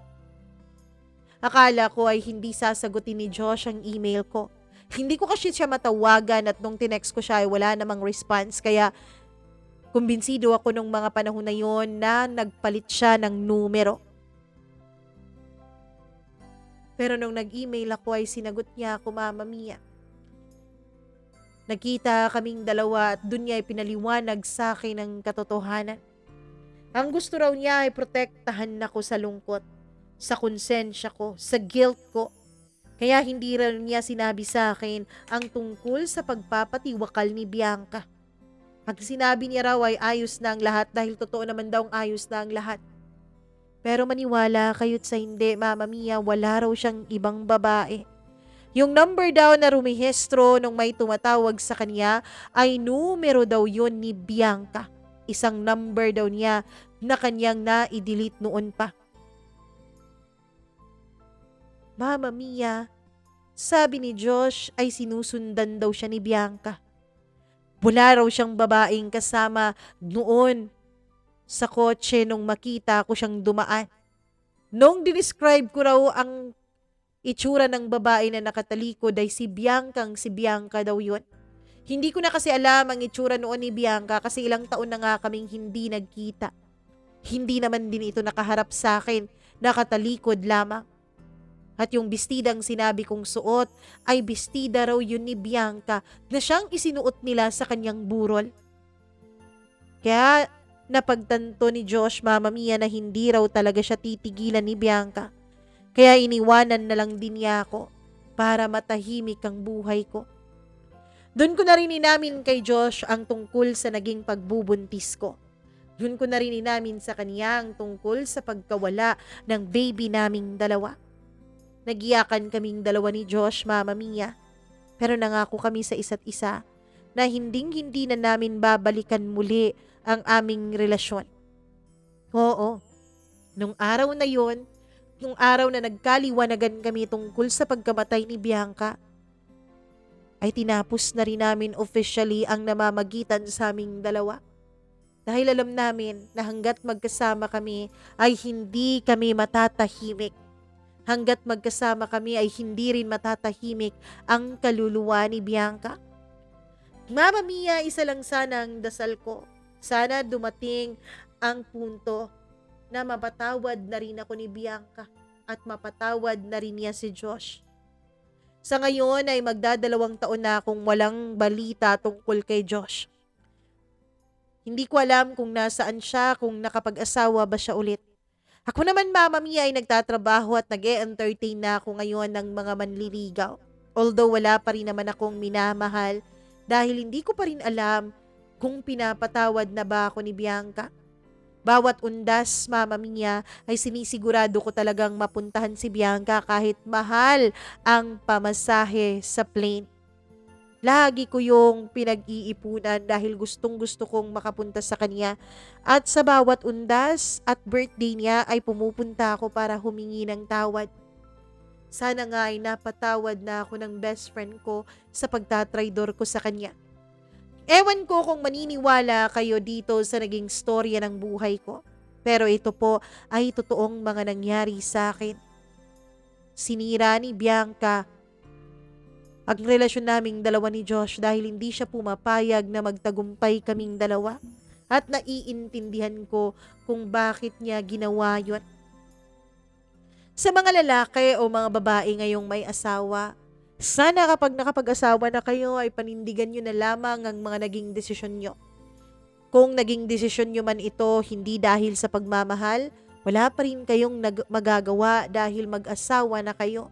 Speaker 1: Akala ko ay hindi sasagutin ni Josh ang email ko. Hindi ko kasi siya matawagan at nung tinext ko siya ay wala namang response kaya kumbinsido ako nung mga panahon na yon na nagpalit siya ng numero. Pero nung nag-email ako ay sinagot niya ako, Mama Mia. Nagkita kaming dalawa at dun niya ay pinaliwanag sa akin ang katotohanan. Ang gusto raw niya ay protektahan ako sa lungkot, sa konsensya ko, sa guilt ko. Kaya hindi raw niya sinabi sa akin ang tungkol sa pagpapatiwakal ni Bianca. Pag sinabi niya raw ay ayos na ang lahat dahil totoo naman daw ang ayos na ang lahat. Pero maniwala kayo't sa hindi, Mama Mia, wala raw siyang ibang babae. Yung number daw na rumehistro nung may tumatawag sa kanya ay numero daw yun ni Bianca. Isang number daw niya na kanyang na-delete noon pa. Mama Mia, sabi ni Josh ay sinusundan daw siya ni Bianca. Wala raw siyang babaeng kasama noon sa kotse nung makita ko siyang dumaan. Nung dinescribe ko raw ang itsura ng babae na nakatalikod ay si Bianca daw yun. Hindi ko na kasi alam ang itsura noon ni Bianca kasi ilang taon na nga kaming hindi nagkita. Hindi naman din ito nakaharap sa akin, nakatalikod lamang. At yung bestidang sinabi kong suot ay bestida raw yun ni Bianca na siyang isinuot nila sa kanyang burol. Kaya napagtanto ni Josh, Mama Mia, na hindi raw talaga siya titigilan ni Bianca. Kaya iniwanan na lang din niya ako para matahimik ang buhay ko. Doon ko na rin inamin kay Josh ang tungkol sa naging pagbubuntis ko. Doon ko na rin inamin sa kanya ang tungkol sa pagkawala ng baby naming dalawa. Nagiyakan kaming dalawa ni Josh, Mama Mia. Pero nangako kami sa isa't isa na hinding-hindi na namin babalikan muli ang aming relasyon. Oo, nung araw na yon, nung araw na nagkaliwanagan kami tungkol sa pagkamatay ni Bianca, ay tinapos na rin namin officially ang namamagitan sa aming dalawa. Dahil alam namin na hanggat magkasama kami ay hindi kami matatahimik. Hanggat magkasama kami ay hindi rin matatahimik ang kaluluwa ni Bianca. Mama Mia, isa lang sana ang dasal ko. Sana dumating ang punto na mapatawad na rin ako ni Bianca at mapatawad na rin niya si Josh. Sa ngayon ay magdadalawang taon na akong walang balita tungkol kay Josh. Hindi ko alam kung nasaan siya, kung nakapag-asawa ba siya ulit. Ako naman, Mama Mia, ay nagtatrabaho at nag-e-entertain na ako ngayon ng mga manliligaw. Although wala pa rin naman akong minamahal dahil hindi ko pa rin alam kung pinapatawad na ba ako ni Bianca. Bawat undas, Mama Mia, ay sinisigurado ko talagang mapuntahan si Bianca kahit mahal ang pamasahe sa plane. Lagi ko yung pinag-iipunan dahil gustong-gusto kong makapunta sa kanya at sa bawat undas at birthday niya ay pumupunta ako para humingi ng tawad. Sana nga ay napatawad na ako ng best friend ko sa pagtatraidor ko sa kanya. Ewan ko kung maniniwala kayo dito sa naging storya ng buhay ko. Pero ito po ay totoong mga nangyari sa akin. Sinira ni Bianca ang relasyon naming dalawa ni Josh dahil hindi siya pumapayag na magtagumpay kaming dalawa. At naiintindihan ko kung bakit niya ginawa yun. Sa mga lalaki o mga babae ngayong may asawa, sana kapag nakapag-asawa na kayo ay panindigan nyo na lamang ang mga naging desisyon nyo. Kung naging desisyon nyo man ito hindi dahil sa pagmamahal, wala pa rin kayong magagawa dahil mag-asawa na kayo.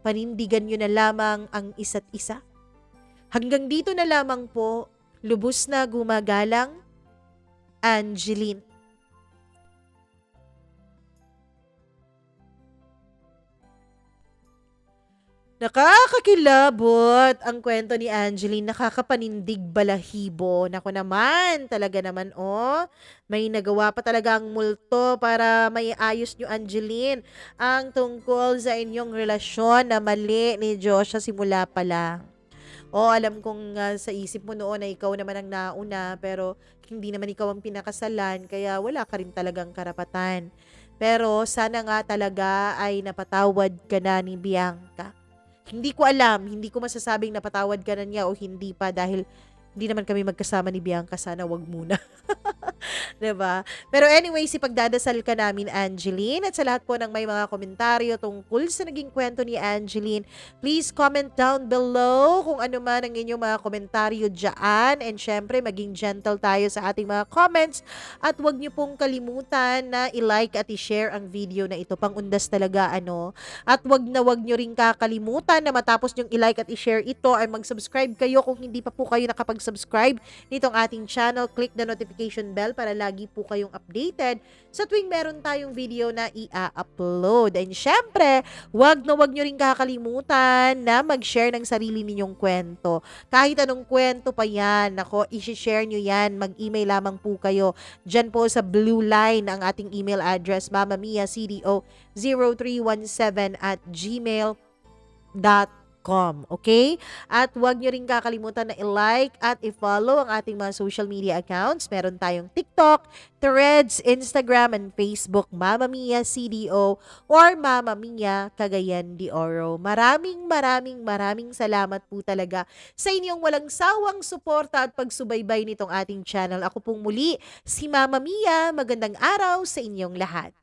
Speaker 1: Panindigan nyo na lamang ang isa't isa. Hanggang dito na lamang po, lubos na gumagalang, Angeline. Nakakakilabot ang kwento ni Angeline, nakakapanindig balahibo. Nako naman, talaga naman may nagawa pa talaga ang multo para maiayos nyo, Angeline, ang tungkol sa inyong relasyon na mali ni Joshua simula pa lang. Alam kong sa isip mo noon na ikaw naman ang nauna pero hindi naman ikaw ang pinakasalan kaya wala ka rin talagang karapatan. Pero sana nga talaga ay napatawad ka na ni Bianca. Hindi ko alam, hindi ko masasabing napatawad ka na niya o hindi pa dahil hindi naman kami magkasama ni Bianca, sana wag muna. 'Di ba? Pero anyway, ipagdadasal ka namin, Angeline, at sa lahat po ng may mga komentaryo tungkol sa naging kwento ni Angeline, please comment down below kung ano man ang inyong mga komentaryo diyan, and syempre maging gentle tayo sa ating mga comments at wag niyo pong kalimutan na i-like at i-share ang video na ito, pang-undas talaga at wag niyo ring kakalimutan na matapos niyong i-like at i-share ito ay mag-subscribe kayo kung hindi pa po kayo nakapag-subscribe mag-subscribe nitong ating channel. Click the notification bell para lagi po kayong updated sa tuwing meron tayong video na i-upload. And syempre, wag nyo rin kakalimutan na mag-share ng sarili ninyong kwento. Kahit anong kwento pa yan, nako, i-share nyo yan. Mag-email lamang po kayo dyan po sa blue line ang ating email address, mamamiacdo0317@gmail.com. Okay? At huwag nyo rin kakalimutan na i-like at i-follow ang ating mga social media accounts. Meron tayong TikTok, Threads, Instagram, and Facebook, Mama Mia CDO or Mama Mia Cagayan de Oro. Maraming salamat po talaga sa inyong walang sawang suporta at pagsubaybay nitong ating channel. Ako pong muli, si Mama Mia. Magandang araw sa inyong lahat.